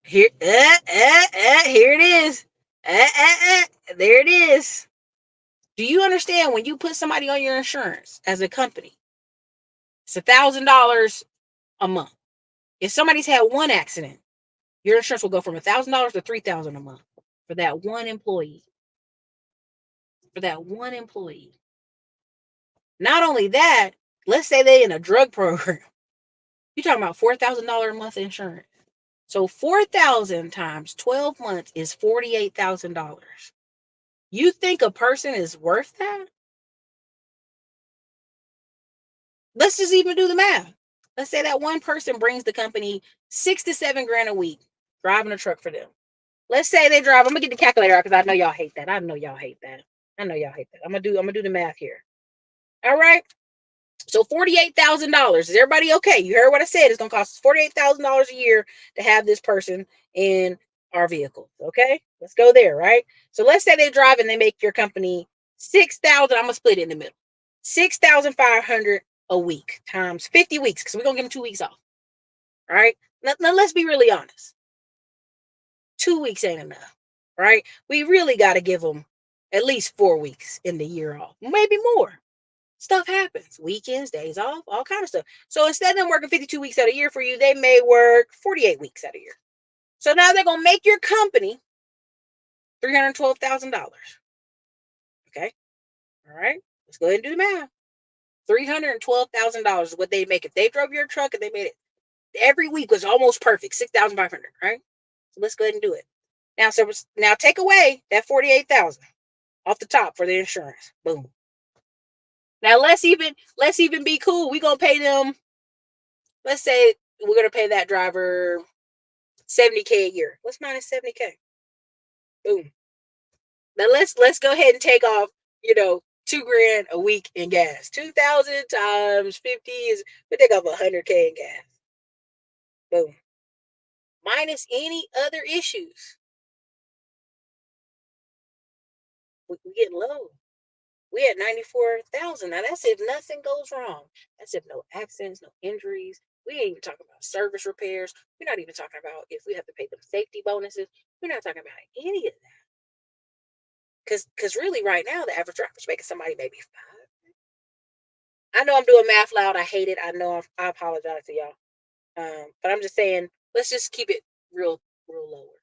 Here, here it is. There it is. Do you understand when you put somebody on your insurance as a company, it's $1,000 a month. If somebody's had one accident, your insurance will go from $1,000 to $3,000 a month for that one employee. For that one employee. Not only that, let's say they in a drug program. You're talking about $4,000 a month insurance. So 4,000 times 12 months is $48,000. You think a person is worth that? Let's just even do the math. Let's say that one person brings the company $6 to $7 grand a week driving a truck for them. Let's say they drive. I'm gonna get the calculator out because I know y'all hate that. I know y'all hate that. I'm gonna do the math here. All right. So $48,000. Is everybody okay? You heard what I said. It's gonna cost us $48,000 a year to have this person in our vehicle. Okay, let's go there. Right. So let's say they drive and they make your company 6,000. I'm gonna split it in the middle. 6,500 a week times 50 weeks because we're gonna give them 2 weeks off. All right. Now let's be really honest. 2 weeks ain't enough. Right. We really got to give them at least 4 weeks in the year off, maybe more. Stuff happens. Weekends, days off, all kind of stuff. So instead of them working 52 weeks out a year for you, they may work 48 weeks out a year. So now they're going to make your company $312,000. Okay. All right. Let's go ahead and do the math. $312,000 is what they make if they drove your truck and they made it. Every week was almost perfect. 6,500. Right. So let's go ahead and do it. Now take away that 48,000 off the top for the insurance. Boom. Now let's even be cool. We're gonna pay them. Let's say we're gonna pay that driver $70K a year. What's minus $70K? Boom. Now let's go ahead and take off, $2 grand a week in gas. 2,000 times 50 is we take off $100K in gas. Boom. Minus any other issues. We're getting low. We at 94,000. Now that's if nothing goes wrong. That's if no accidents, no injuries. We ain't even talking about service repairs. We're not even talking about if we have to pay them safety bonuses. We're not talking about any of that. Because really right now, the average driver's making somebody maybe 5. I know I'm doing math loud. I hate it. I know I apologize to y'all. But I'm just saying, let's just keep it real lower.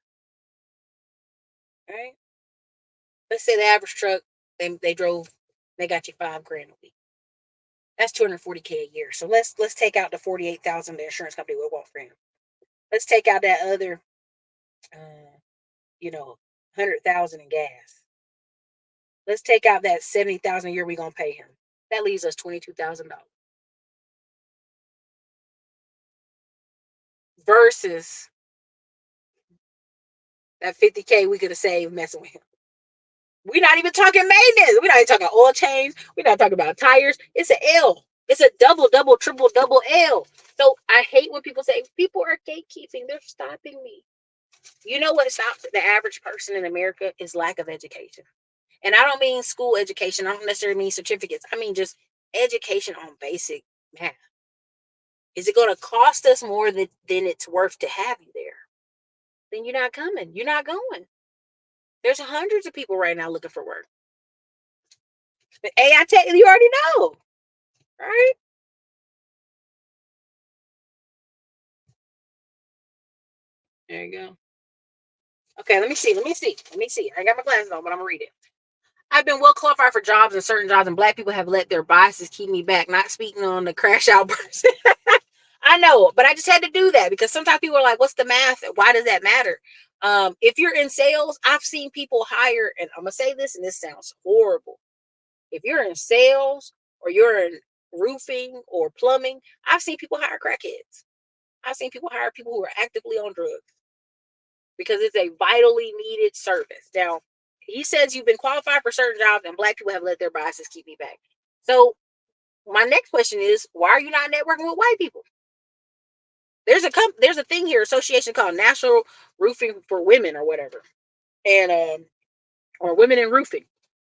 All right. Let's say the average truck, they drove, they got you $5 grand a week. That's $240K a year. So let's take out the 48,000 the insurance company would want for him. Let's take out that other, 100,000 in gas. Let's take out that 70,000 a year we're gonna pay him. That leaves us $22,000 versus that 50K we could have saved messing with him. We're not even talking maintenance. We're not even talking oil change. We're not talking about tires. It's an L. It's a double, triple, double L. So I hate when people say people are gatekeeping. They're stopping me. You know what stops the average person in America is lack of education. And I don't mean school education. I don't necessarily mean certificates. I mean just education on basic math. Is it going to cost us more than it's worth to have you there? Then you're not coming. You're not going. There's hundreds of people right now looking for work. But AI tech, you already know, right? There you go. Okay, let me see. I got my glasses on, but I'm gonna read it. I've been well qualified for jobs and certain jobs, and Black people have let their biases keep me back. Not speaking on the crash out person. I know, but I just had to do that because sometimes people are like, "What's the math? Why does that matter?" If you're in sales, I've seen people hire, and I'm gonna say this, and this sounds horrible. If you're in sales or you're in roofing or plumbing. I've seen people hire crackheads. I've seen people hire people who are actively on drugs because it's a vitally needed service. Now, he says you've been qualified for certain jobs and Black people have let their biases keep me back. So my next question is, why are you not networking with white people? There's a thing here, association called National Roofing for Women or whatever, and or Women in Roofing.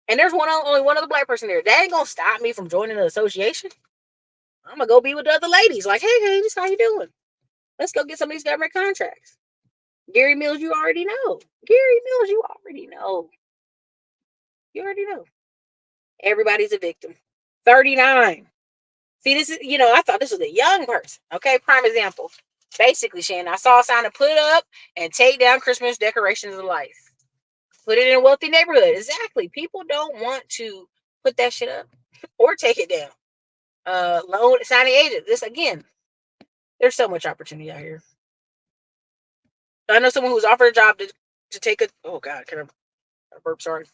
And there's only one other Black person there. That ain't gonna stop me from joining the association. I'm gonna go be with the other ladies. Like, hey, ladies, how you doing? Let's go get some of these government contracts. Gary Mills, you already know. Gary Mills, you already know. You already know. Everybody's a victim. 39. See, this is, I thought this was a young person. Okay, prime example. Basically, Shannon, I saw a sign to put up and take down Christmas decorations of life. Put it in a wealthy neighborhood. Exactly. People don't want to put that shit up or take it down. Loan signing agent. This again, there's so much opportunity out here. I know someone who's offered a job to take a, oh God, can I burp, sorry.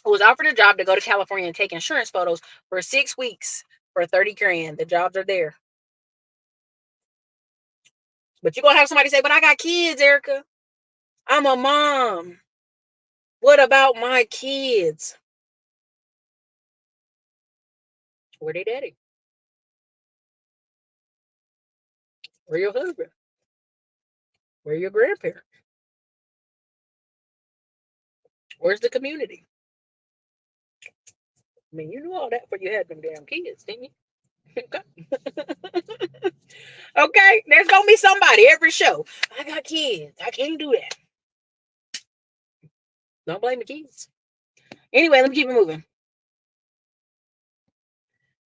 Who was offered a job to go to California and take insurance photos for 6 weeks for 30 grand. The jobs are there. But you're going to have somebody say, but I got kids, Erica. I'm a mom. What about my kids? Where they daddy? Where your husband? Where your grandparents? Where's the community? I mean, you knew all that before you had them damn kids, didn't you? Okay, there's gonna be somebody every show. I got kids. I can't do that. Don't blame the kids. Anyway, let me keep it moving.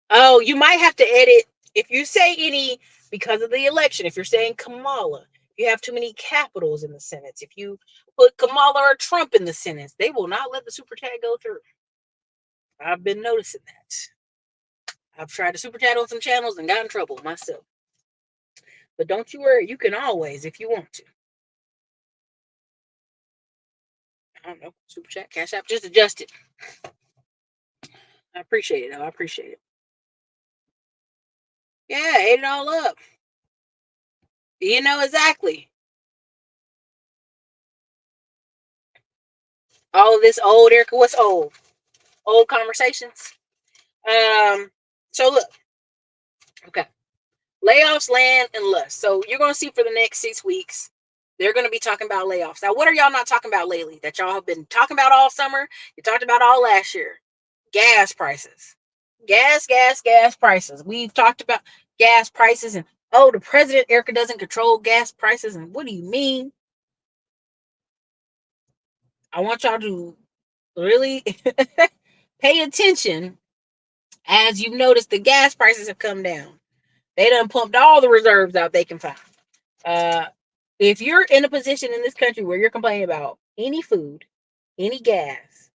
Oh, you might have to edit if you say any because of the election. If you're saying Kamala, if you have too many capitals in the sentence, if you put Kamala or Trump in the sentence, they will not let the super chat go through. I've been noticing that. I've tried to super chat on some channels and got in trouble myself. But don't you worry, you can always, if you want to. I don't know, super chat, cash app, just adjust it. I appreciate it, though. I appreciate it. Yeah, ate it all up. You know exactly. All of this old, Erica, what's old? Old conversations. So look, okay. Layoffs, land, and lust. So you're going to see for the next 6 weeks, they're going to be talking about layoffs. Now, what are y'all not talking about lately that y'all have been talking about all summer? You talked about all last year. Gas prices. Gas prices. We've talked about gas prices and, oh, the president, Erica, doesn't control gas prices. And what do you mean? I want y'all to really pay attention as you notice the gas prices have come down. They done pumped all the reserves out they can find. If you're in a position in this country where you're complaining about any food, any gas,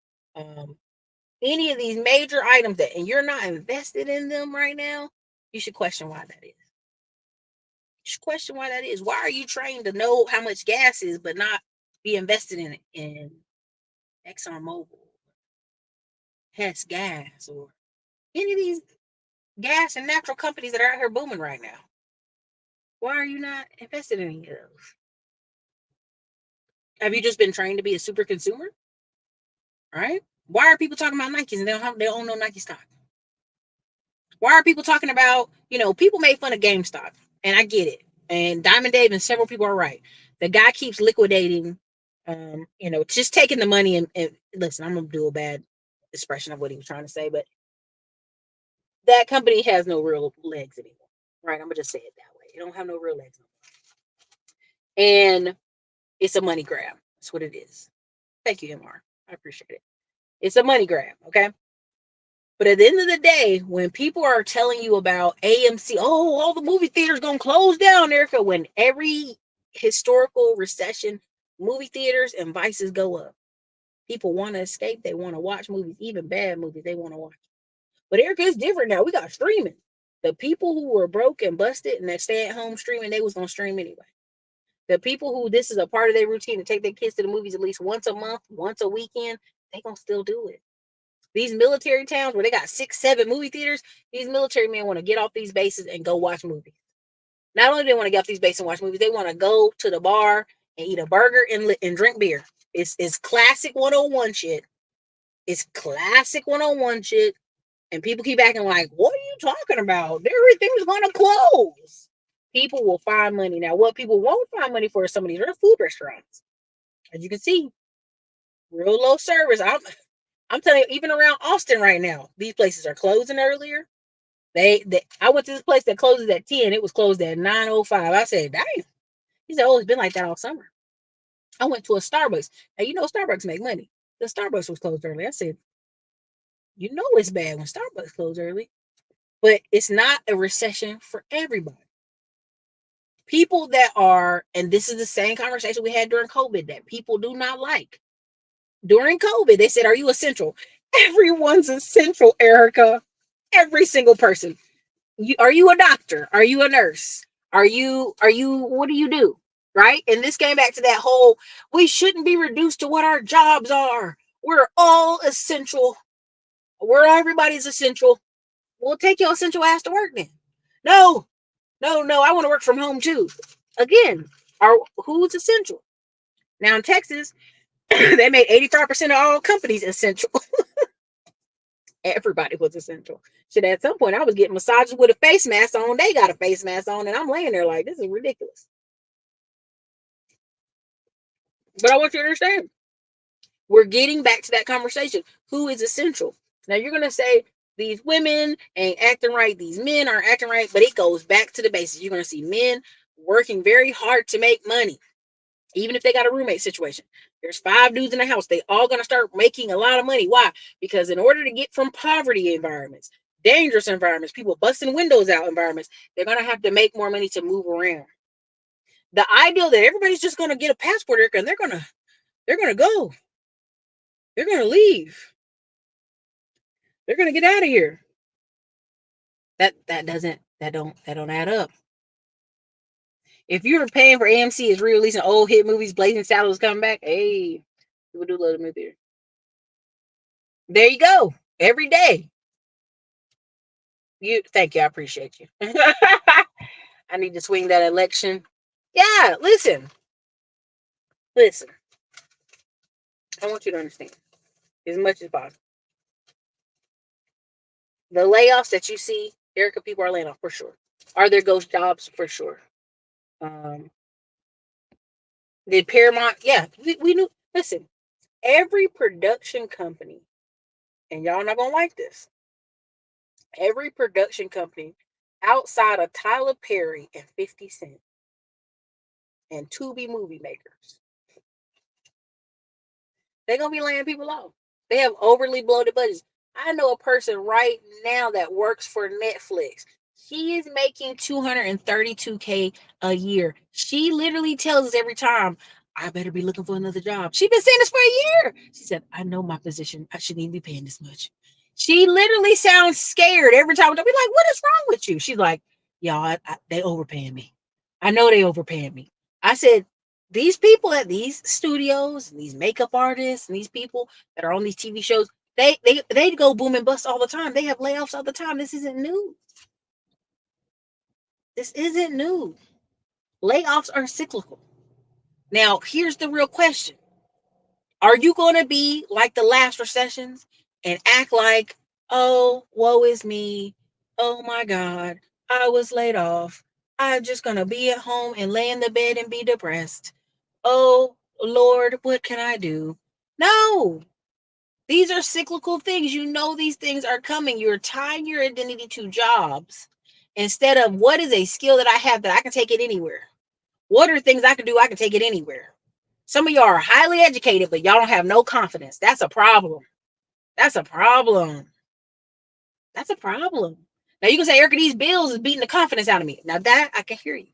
any of these major items and you're not invested in them right now, you should question why that is. You should question why that is. Why are you trained to know how much gas is, but not be invested in it in ExxonMobil, Hess Gas, or any of these gas and natural companies that are out here booming right now? Why are you not invested in any of those? Have you just been trained to be a super consumer? Right? Why are people talking about Nikes and they don't own no Nike stock? Why are people talking about, people made fun of GameStop, and I get it. And Diamond Dave and several people are right. The guy keeps liquidating, just taking the money and listen, I'm going to do a bad expression of what he was trying to say, but that company has no real legs anymore. Right? I'm going to just say it that way. It don't have no real legs anymore. And it's a money grab. That's what it is. Thank you, MR. I appreciate it. It's a money grab, okay? But at the end of the day, when people are telling you about AMC, oh, all the movie theaters going to close down, Erica, when every historical recession, movie theaters and vices go up. People want to escape. They want to watch movies, even bad movies. They want to watch. But Erica, it's different now. We got streaming. The people who were broke and busted and that stay at home streaming, they was going to stream anyway. The people who this is a part of their routine to take their kids to the movies at least once a month, once a weekend, they going to still do it. These military towns where they got 6, 7 movie theaters, these military men want to get off these bases and go watch movies. Not only do they want to get off these bases and watch movies, they want to go to the bar and eat a burger and drink beer. It's classic 101 shit. It's classic 101 shit. And people keep acting like, what are you talking about? Everything's going to close. People will find money. Now, what people won't find money for is some of these real food restaurants. As you can see, real low service. I'm telling you, even around Austin right now, these places are closing earlier. I went to this place that closes at 10. It was closed at 9:05. I said, damn. He said, oh, it's been like that all summer. I went to a Starbucks. Now, you know Starbucks make money. The Starbucks was closed early. I said, you know it's bad when Starbucks closed early. But it's not a recession for everybody. People that are, and this is the same conversation we had during COVID that people do not like. During COVID, they said, are you essential? Everyone's essential, Erica. Every single person. Are you a doctor? Are you a nurse? What do you do? Right? And this came back to that whole, we shouldn't be reduced to what our jobs are. We're all essential. Everybody's essential. We'll take your essential ass to work then. No, I want to work from home too. Again, who's essential? Now in Texas, they made 85% of all companies essential. Everybody was essential. Shit, at some point I was getting massages with a face mask on. They got a face mask on, and I'm laying there like, this is ridiculous. But I want you to understand, we're getting back to that conversation. Who is essential? Now you're gonna say these women ain't acting right, these men aren't acting right, but it goes back to the basics. You're gonna see men working very hard to make money, even if they got a roommate situation. There's 5 dudes in the house. They all gonna start making a lot of money. Why? Because in order to get from poverty environments, dangerous environments, people busting windows out environments, they're gonna have to make more money to move around. The ideal that everybody's just gonna get a passport, and they're gonna go. They're gonna leave. They're gonna get out of here. That don't add up. If you're paying for AMC is re-releasing old hit movies, Blazing Saddles coming back, hey, people do love the movie theater. There you go. Every day. Thank you. I appreciate you. I need to swing that election. Yeah, listen. I want you to understand as much as possible. The layoffs that you see, Erica, people are laying off for sure. Are there ghost jobs? For sure. Did Paramount? Yeah, we knew. Listen, every production company, and y'all not gonna like this. Every production company outside of Tyler Perry and 50 Cent and Tubi movie makers, they're gonna be laying people off. They have overly bloated budgets. I know a person right now that works for Netflix. She is making $232K a year. She literally tells us every time, I better be looking for another job. She's been saying this for a year. She said, I know my position. I shouldn't even be paying this much. She literally sounds scared every time. They'll be like, what is wrong with you? She's like, y'all, they overpaying me. I know they overpaying me. I said, these people at these studios, these makeup artists, and these people that are on these TV shows, they go boom and bust all the time. They have layoffs all the time. This isn't new. This isn't new. Layoffs are cyclical. Now, here's the real question. Are you going to be like the last recessions and act like, oh, woe is me. Oh my God, I was laid off. I'm just going to be at home and lay in the bed and be depressed. Oh, Lord, what can I do? No, these are cyclical things. You know these things are coming. You're tying your identity to jobs instead of what is a skill that I have that I can take it anywhere. What are things I can do? I can take it anywhere. Some of y'all are highly educated, but y'all don't have no confidence. That's a problem. That's a problem. That's a problem. Now you can say, Erica, these bills is beating the confidence out of me. Now that I can hear you.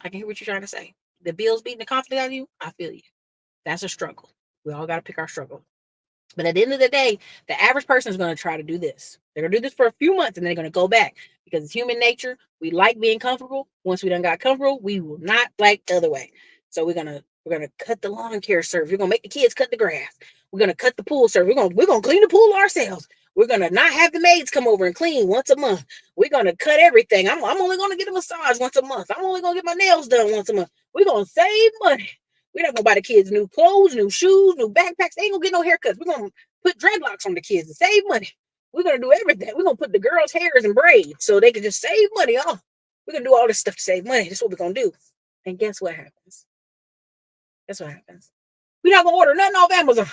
I can hear what you're trying to say. The bills beating the confidence out of you. I feel you. That's a struggle. We all got to pick our struggle. But at the end of the day, the average person is going to try to do this. They're going to do this for a few months and they're going to go back because it's human nature. We like being comfortable. Once we done got comfortable, we will not like the other way. So we're going to cut the lawn care service. We're going to make the kids cut the grass. We're going to cut the pool service. We're going to clean the pool ourselves. We're going to not have the maids come over and clean once a month. We're going to cut everything. I'm only going to get a massage once a month. I'm only going to get my nails done once a month. We're going to save money. We're not going to buy the kids new clothes, new shoes, new backpacks. They ain't going to get no haircuts. We're going to put dreadlocks on the kids and save money. We're going to do everything. We're going to put the girls' hairs in braids so they can just save money. Oh, we're going to do all this stuff to save money. That's what we're going to do. And guess what happens? Guess what happens? We're not going to order nothing off Amazon.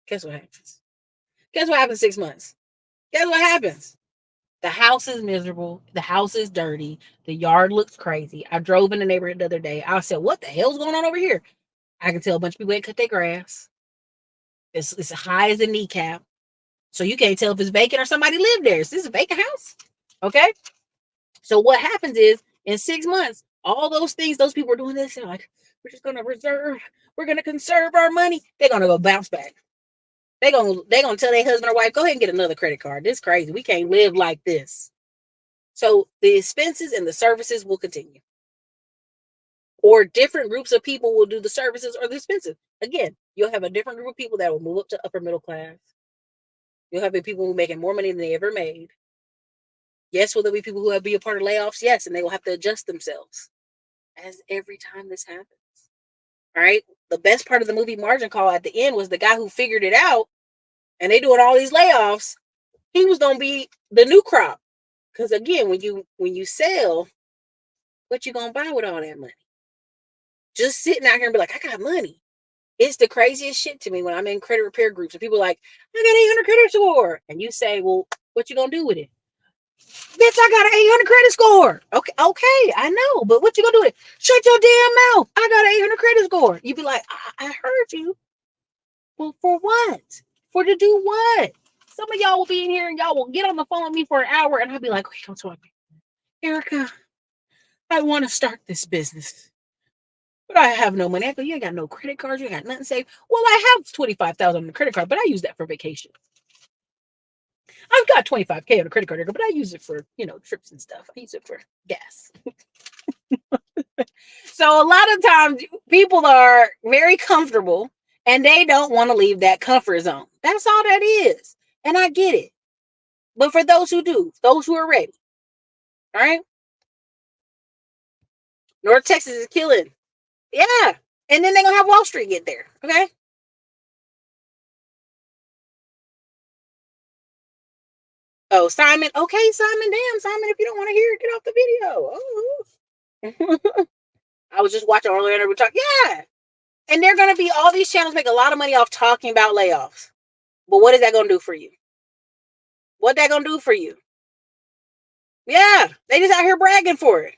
Guess what happens? Guess what happens 6 months? Guess what happens? The house is miserable. The house is dirty. The yard looks crazy. I drove in the neighborhood the other day. I said, what the hell's going on over here? I can tell a bunch of people ain't cut their grass. It's high as a kneecap. So you can't tell if it's vacant or somebody lived there. Is this a vacant house? Okay. So what happens is in 6 months, all those things, those people are doing this. They're like, we're just going to reserve. We're going to conserve our money. They're going to go bounce back. They're gonna tell their husband or wife, go ahead and get another credit card. This is crazy. We can't live like this. So the expenses and the services will continue. Or different groups of people will do the services or the expenses. Again, you'll have a different group of people that will move up to upper middle class. You'll have people who are making more money than they ever made. Yes, will there be people who have to be a part of layoffs? Yes, and they will have to adjust themselves. As every time this happens. All right. The best part of the movie Margin Call at the end was the guy who figured it out and they doing all these layoffs. He was going to be the new crop. Because again, when you sell, what you going to buy with all that money? Just sitting out here and be like, I got money. It's the craziest shit to me when I'm in credit repair groups and people are like, I got 800 credit score. And you say, well, what you going to do with it? Bitch, I got an 800 credit score. Okay, I know, but what you gonna do with it? Shut your damn mouth. I got an 800 credit score. You be like, I heard you. Well, for what? For to do what? Some of y'all will be in here and y'all will get on the phone with me for an hour and I'll be like, wait, don't talk to me. Erica, I want to start this business, but I have no money. I go, you ain't got no credit cards. You ain't got nothing saved. Well, I have 25,000 on the credit card, but I use that for vacation. I've got 25K on a credit card, but I use it for, trips and stuff. I use it for gas. So a lot of times people are very comfortable and they don't want to leave that comfort zone. That's all that is. And I get it. But for those who do, those who are ready, all right? North Texas is killing. Yeah. And then they're going to have Wall Street get there. Okay. Oh, Simon. Okay, Simon. Damn, Simon, if you don't want to hear it, get off the video. Oh. I was just watching earlier and we talked. Yeah. And they're going to be, all these channels make a lot of money off talking about layoffs. But what is that going to do for you? What that going to do for you? Yeah. They just out here bragging for it.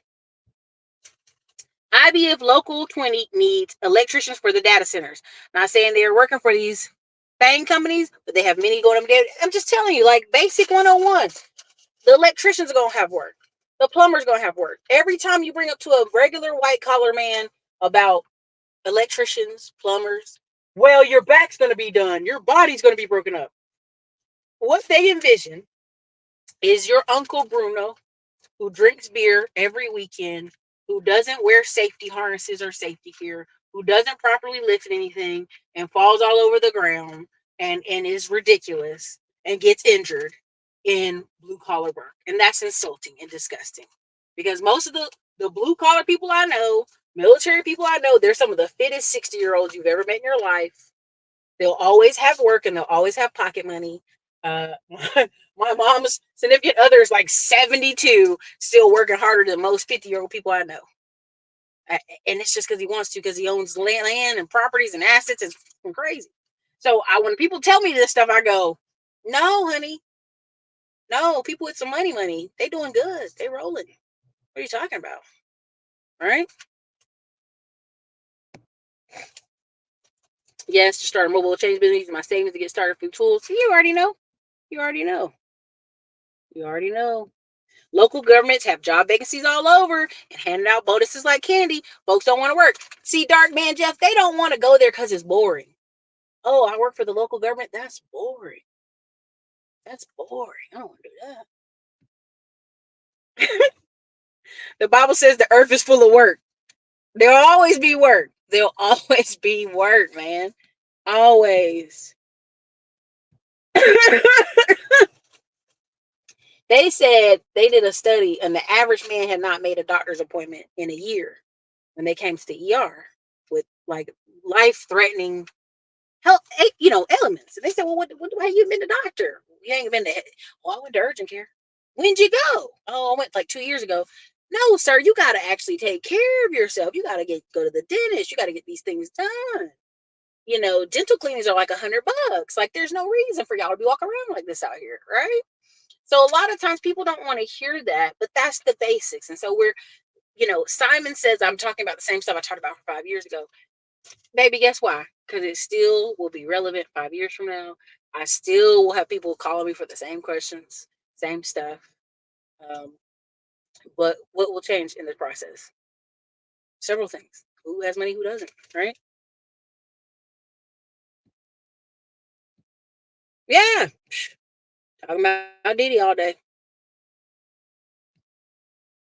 IBF Local 20 needs electricians for the data centers. Not saying they're working for these FANG companies, but they have many going there. I'm just telling you, like basic 101. The electricians are going to have work. The plumber's going to have work. Every time you bring up to a regular white collar man about electricians, plumbers, well, your back's going to be done. Your body's going to be broken up. What they envision is your Uncle Bruno who drinks beer every weekend, who doesn't wear safety harnesses or safety gear, who doesn't properly lift anything and falls all over the ground and is ridiculous and gets injured in blue collar work. And that's insulting and disgusting because most of the blue collar people I know, military people I know, they're some of the fittest 60-year-olds you've ever met in your life. They'll always have work and they'll always have pocket money. My mom's significant other is like 72, still working harder than most 50-year-old people I know. And it's just because he wants to, because he owns land and properties and assets. It's crazy. So when people tell me this stuff, I go, no, honey. No, people with some money, they doing good. They rolling. What are you talking about? All right. Yes, to start a mobile change business, using my savings to get started through tools. You already know. You already know. You already know. Local governments have job vacancies all over and handing out bonuses like candy. Folks don't want to work. See, Dark Man Jeff, they don't want to go there because it's boring. Oh, I work for the local government. That's boring. That's boring. I don't want to do that. The Bible says the earth is full of work. There'll always be work. There'll always be work, man. Always. They said they did a study and the average man had not made a doctor's appointment in a year when they came to the ER with like life-threatening health, elements. And they said, well, what have you been to doctor? You ain't been to, well, I went to urgent care. When'd you go? Oh, I went like 2 years ago. No, sir, you got to actually take care of yourself. You got to go to the dentist. You got to get these things done. Dental cleanings are like $100. Like, there's no reason for y'all to be walking around like this out here, right? So a lot of times people don't want to hear that, but that's the basics. And so Simon says, I'm talking about the same stuff I talked about 5 years ago. Baby, guess why? Because it still will be relevant 5 years from now. I still will have people calling me for the same questions, same stuff. But what will change in this process? Several things. Who has money, who doesn't, right? Yeah. Talking about Diddy all day.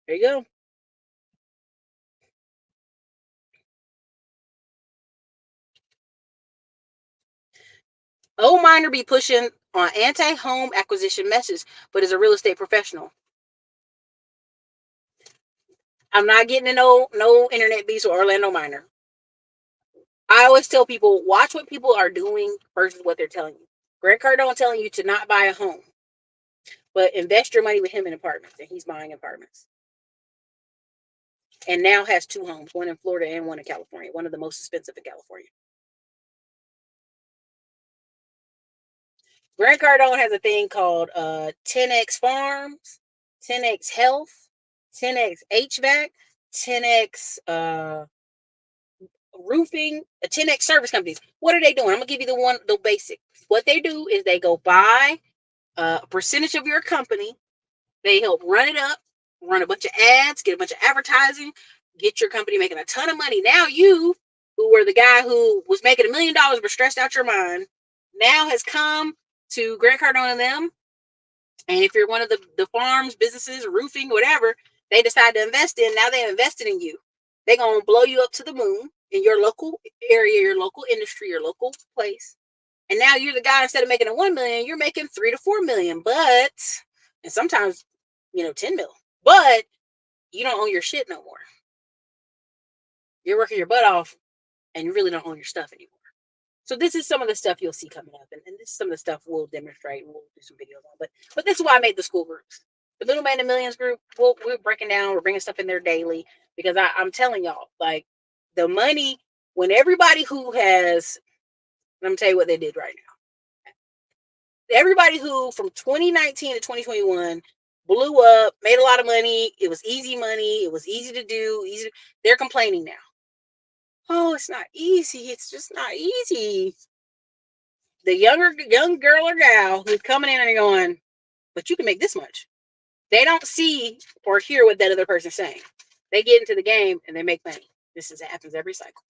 There you go. Old miner be pushing on anti-home acquisition message, but is a real estate professional. I'm not getting in no internet beats with Orlando Miner. I always tell people, watch what people are doing versus what they're telling you. Grant Cardone telling you to not buy a home, but invest your money with him in apartments, and he's buying apartments. And now has 2 homes, one in Florida and one in California, one of the most expensive in California. Grant Cardone has a thing called 10X Farms, 10X Health, 10X HVAC, 10X roofing, 10X service companies. What are they doing? I'm gonna give you the basic. What they do is they go buy a percentage of your company. They help run it up, run a bunch of ads, get a bunch of advertising, get your company making a ton of money. Now you, who were the guy who was making $1 million but stressed out your mind, now has come to Grant Cardone and them. And if you're one of the farms, businesses, roofing, whatever, they decide to invest in, now they've invested in you. They're going to blow you up to the moon in your local area, your local industry, your local place. And now you're the guy, instead of making a 1 million, you're making 3 to 4 million. But, and sometimes, 10 mil, but you don't own your shit no more. You're working your butt off and you really don't own your stuff anymore. So this is some of the stuff you'll see coming up. And this is some of the stuff we'll demonstrate and we'll do some videos on. But this is why I made the school groups. The Middleman and Millions group, we're breaking down, we're bringing stuff in there daily. Because I'm telling y'all, like, the money, when everybody who has, let me tell you what they did right now. Everybody who from 2019 to 2021 blew up, made a lot of money, it was easy money, it was easy to do, they're complaining now. Oh, it's not easy. It's just not easy. The young girl or gal who's coming in and going, but you can make this much. They don't see or hear what that other person's saying. They get into the game and they make money. Happens every cycle.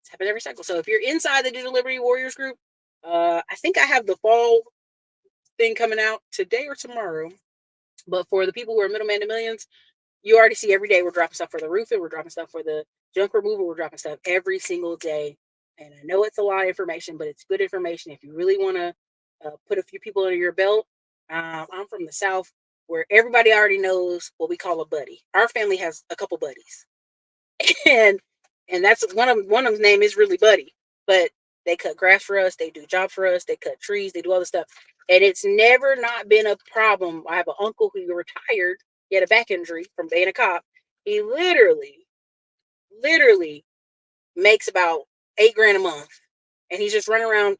It's happened every cycle. So if you're inside the Digital Liberty Warriors group, I think I have the fall thing coming out today or tomorrow. But for the people who are middleman to millions, you already see every day we're dropping stuff for the roofing, we're dropping stuff for the junk removal, we're dropping stuff every single day. And I know it's a lot of information, but it's good information if you really want to put a few people under your belt. I'm from the South, where everybody already knows what we call a buddy. Our family has a couple buddies, and that's one of them's name is really Buddy. But they cut grass for us, they do jobs for us, they cut trees, they do all this stuff, and it's never not been a problem. I have an uncle who retired. He had a back injury from being a cop. He literally makes about $8,000 a month. And he's just running around,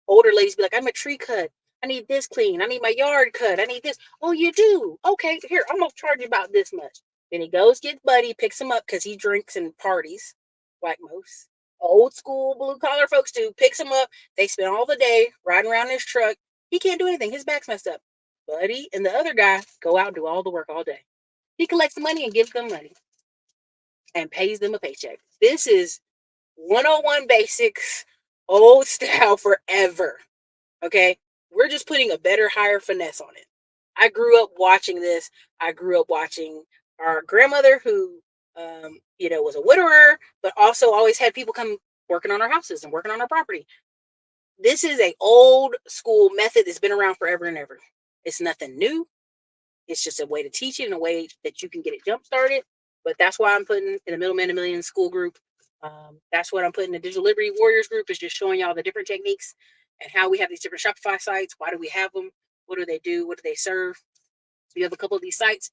older ladies be like, I'm a tree cut. I need this clean. I need my yard cut. I need this. Oh, you do? Okay, here, I'm going to charge you about this much. Then he goes, gets Buddy, picks him up because he drinks and parties, like most old school blue collar folks do, picks him up. They spend all the day riding around in his truck. He can't do anything. His back's messed up. Buddy and the other guy go out and do all the work all day. He collects the money and gives them money and pays them a paycheck. This is 101 basics, old style forever. Okay? We're just putting a better, higher finesse on it. I grew up watching this. I grew up watching our grandmother who, was a widower, but also always had people come working on our houses and working on our property. This is a old school method that's been around forever and ever. It's nothing new. It's just a way to teach it in a way that you can get it jump started. But that's why I'm putting in the Middleman a Million school group. That's what I'm putting in the Digital Liberty Warriors group, is just showing y'all the different techniques and how we have these different Shopify sites. Why do we have them? What do they do? What do they serve? You have a couple of these sites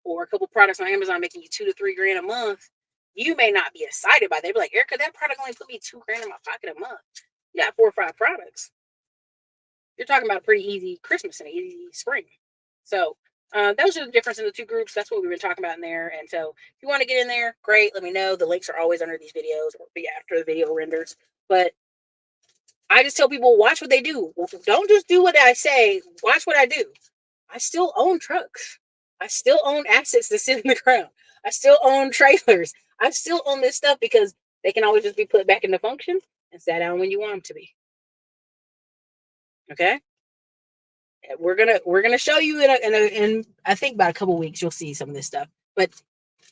or a couple products on Amazon making you $2 to $3 grand a month. You may not be excited by that. They'd be like, Erica, that product only put me $2 grand in my pocket a month. You got 4 or 5 products. You're talking about a pretty easy Christmas and an easy spring. So those are the difference in the two groups. That's what we've been talking about in there. And so if you want to get in there, great. Let me know. The links are always under these videos or be after the video renders. But I just tell people, watch what they do. Don't just do what I say. Watch what I do. I still own trucks. I still own assets that sit in the ground. I still own trailers. I still own this stuff because they can always just be put back into function and sat down when you want them to be. Okay? We're gonna show you in I think about a couple weeks you'll see some of this stuff. But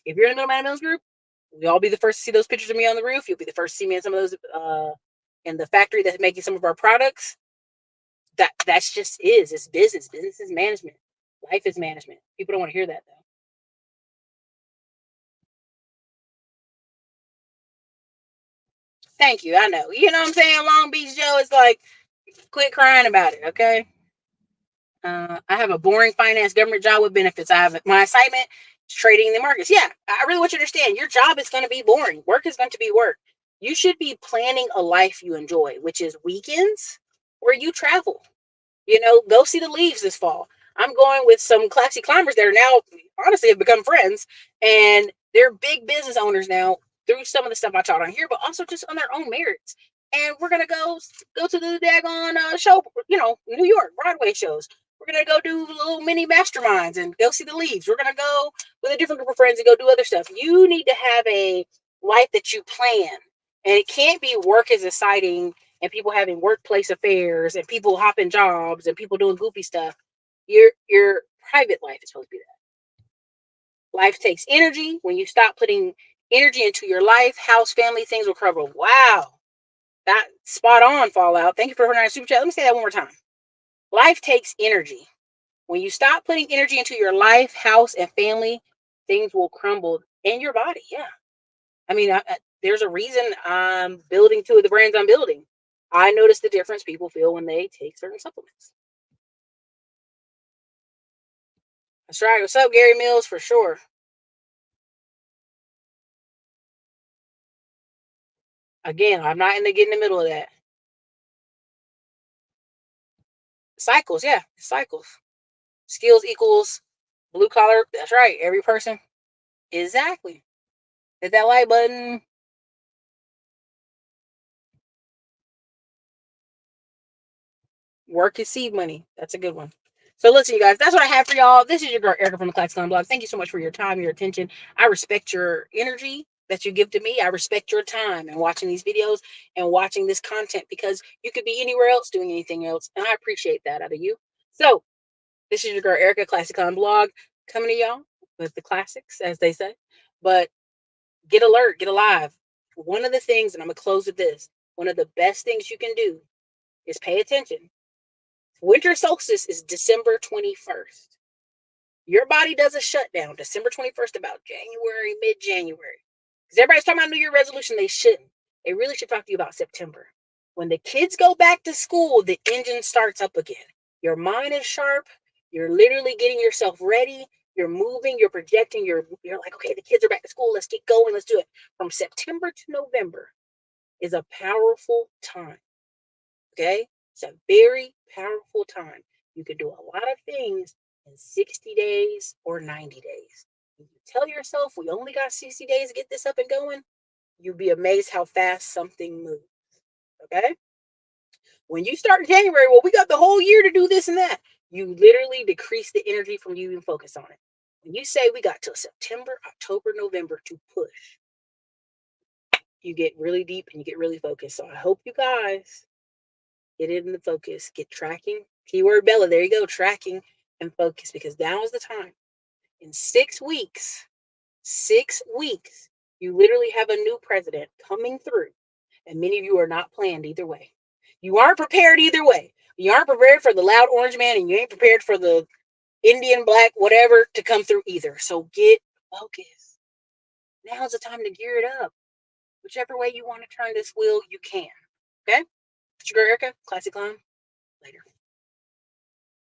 if you're in the Middle Man Mills group, we'll all be the first to see those pictures of me on the roof. You'll be the first to see me in some of those in the factory that's making some of our products. That's just it's business. Business is management. Life is management. People don't want to hear that though. Thank you. I know. You know what I'm saying? Long Beach Joe is like, quit crying about it, okay? I have a boring finance government job with benefits. I have my assignment is trading the markets. Yeah, I really want you to understand your job is going to be boring. Work is going to be work. You should be planning a life you enjoy, which is weekends where you travel. Go see the leaves this fall. I'm going with some classy climbers that are now, honestly, have become friends, and they're big business owners now through some of the stuff I taught on here, but also just on their own merits. And we're gonna go to the daggone show, New York Broadway shows. We're gonna go do little mini masterminds and go see the leaves. We're gonna go with a different group of friends and go do other stuff. You need to have a life that you plan, and it can't be work as exciting and people having workplace affairs and people hopping jobs and people doing goofy stuff. Your private life is supposed to be that. Life takes energy. When you stop putting energy into your life, house, family, things will crumble. Wow. That spot on, Fallout. Thank you for her super chat. Let me say that one more time. Life takes energy. When you stop putting energy into your life, house, and family, things will crumble in your body. Yeah. I mean, there's a reason I'm building two of the brands I'm building. I notice the difference people feel when they take certain supplements. That's right. What's up, Gary Mills? For sure. Again, I'm not in the middle of that. Cycles, yeah, cycles. Skills equals blue collar. That's right. Every person. Exactly. Hit that like button. Work is seed money. That's a good one. So listen, you guys, that's what I have for y'all. This is your girl, Erica from the Classic Blog. Thank you so much for your time, your attention. I respect your energy that you give to me. I respect your time and watching these videos and watching this content because you could be anywhere else doing anything else. And I appreciate that out of you. So this is your girl, Erica, Classic Blog, coming to y'all with the classics, as they say. But get alert, get alive. One of the things, and I'm going to close with this, one of the best things you can do is pay attention. Winter solstice is December 21st. Your body does a shutdown December 21st, about January, mid-January. Because everybody's talking about New Year resolution. They shouldn't. They really should talk to you about September. When the kids go back to school, the engine starts up again. Your mind is sharp. You're literally getting yourself ready. You're moving. You're projecting. You're like, okay, the kids are back to school. Let's get going. Let's do it. From September to November is a powerful time. Okay? It's a very powerful time. You can do a lot of things in 60 days or 90 days. If you tell yourself we only got 60 days to get this up and going, you'll be amazed how fast something moves. Okay? When you start in January, well, we got the whole year to do this and that. You literally decrease the energy from you and focus on it. When you say we got till September, October, November to push, you get really deep and you get really focused. So I hope you guys get it in the focus, get tracking. Keyword Bella, there you go, tracking and focus, because now is the time. In 6 weeks, you literally have a new president coming through. And many of you are not planned either way. You aren't prepared either way. You aren't prepared for the loud orange man, and you ain't prepared for the Indian black whatever to come through either. So get focused. Now's the time to gear it up. Whichever way you want to turn this wheel, you can. Okay? It's your girl Erica, Classy Clown. Later.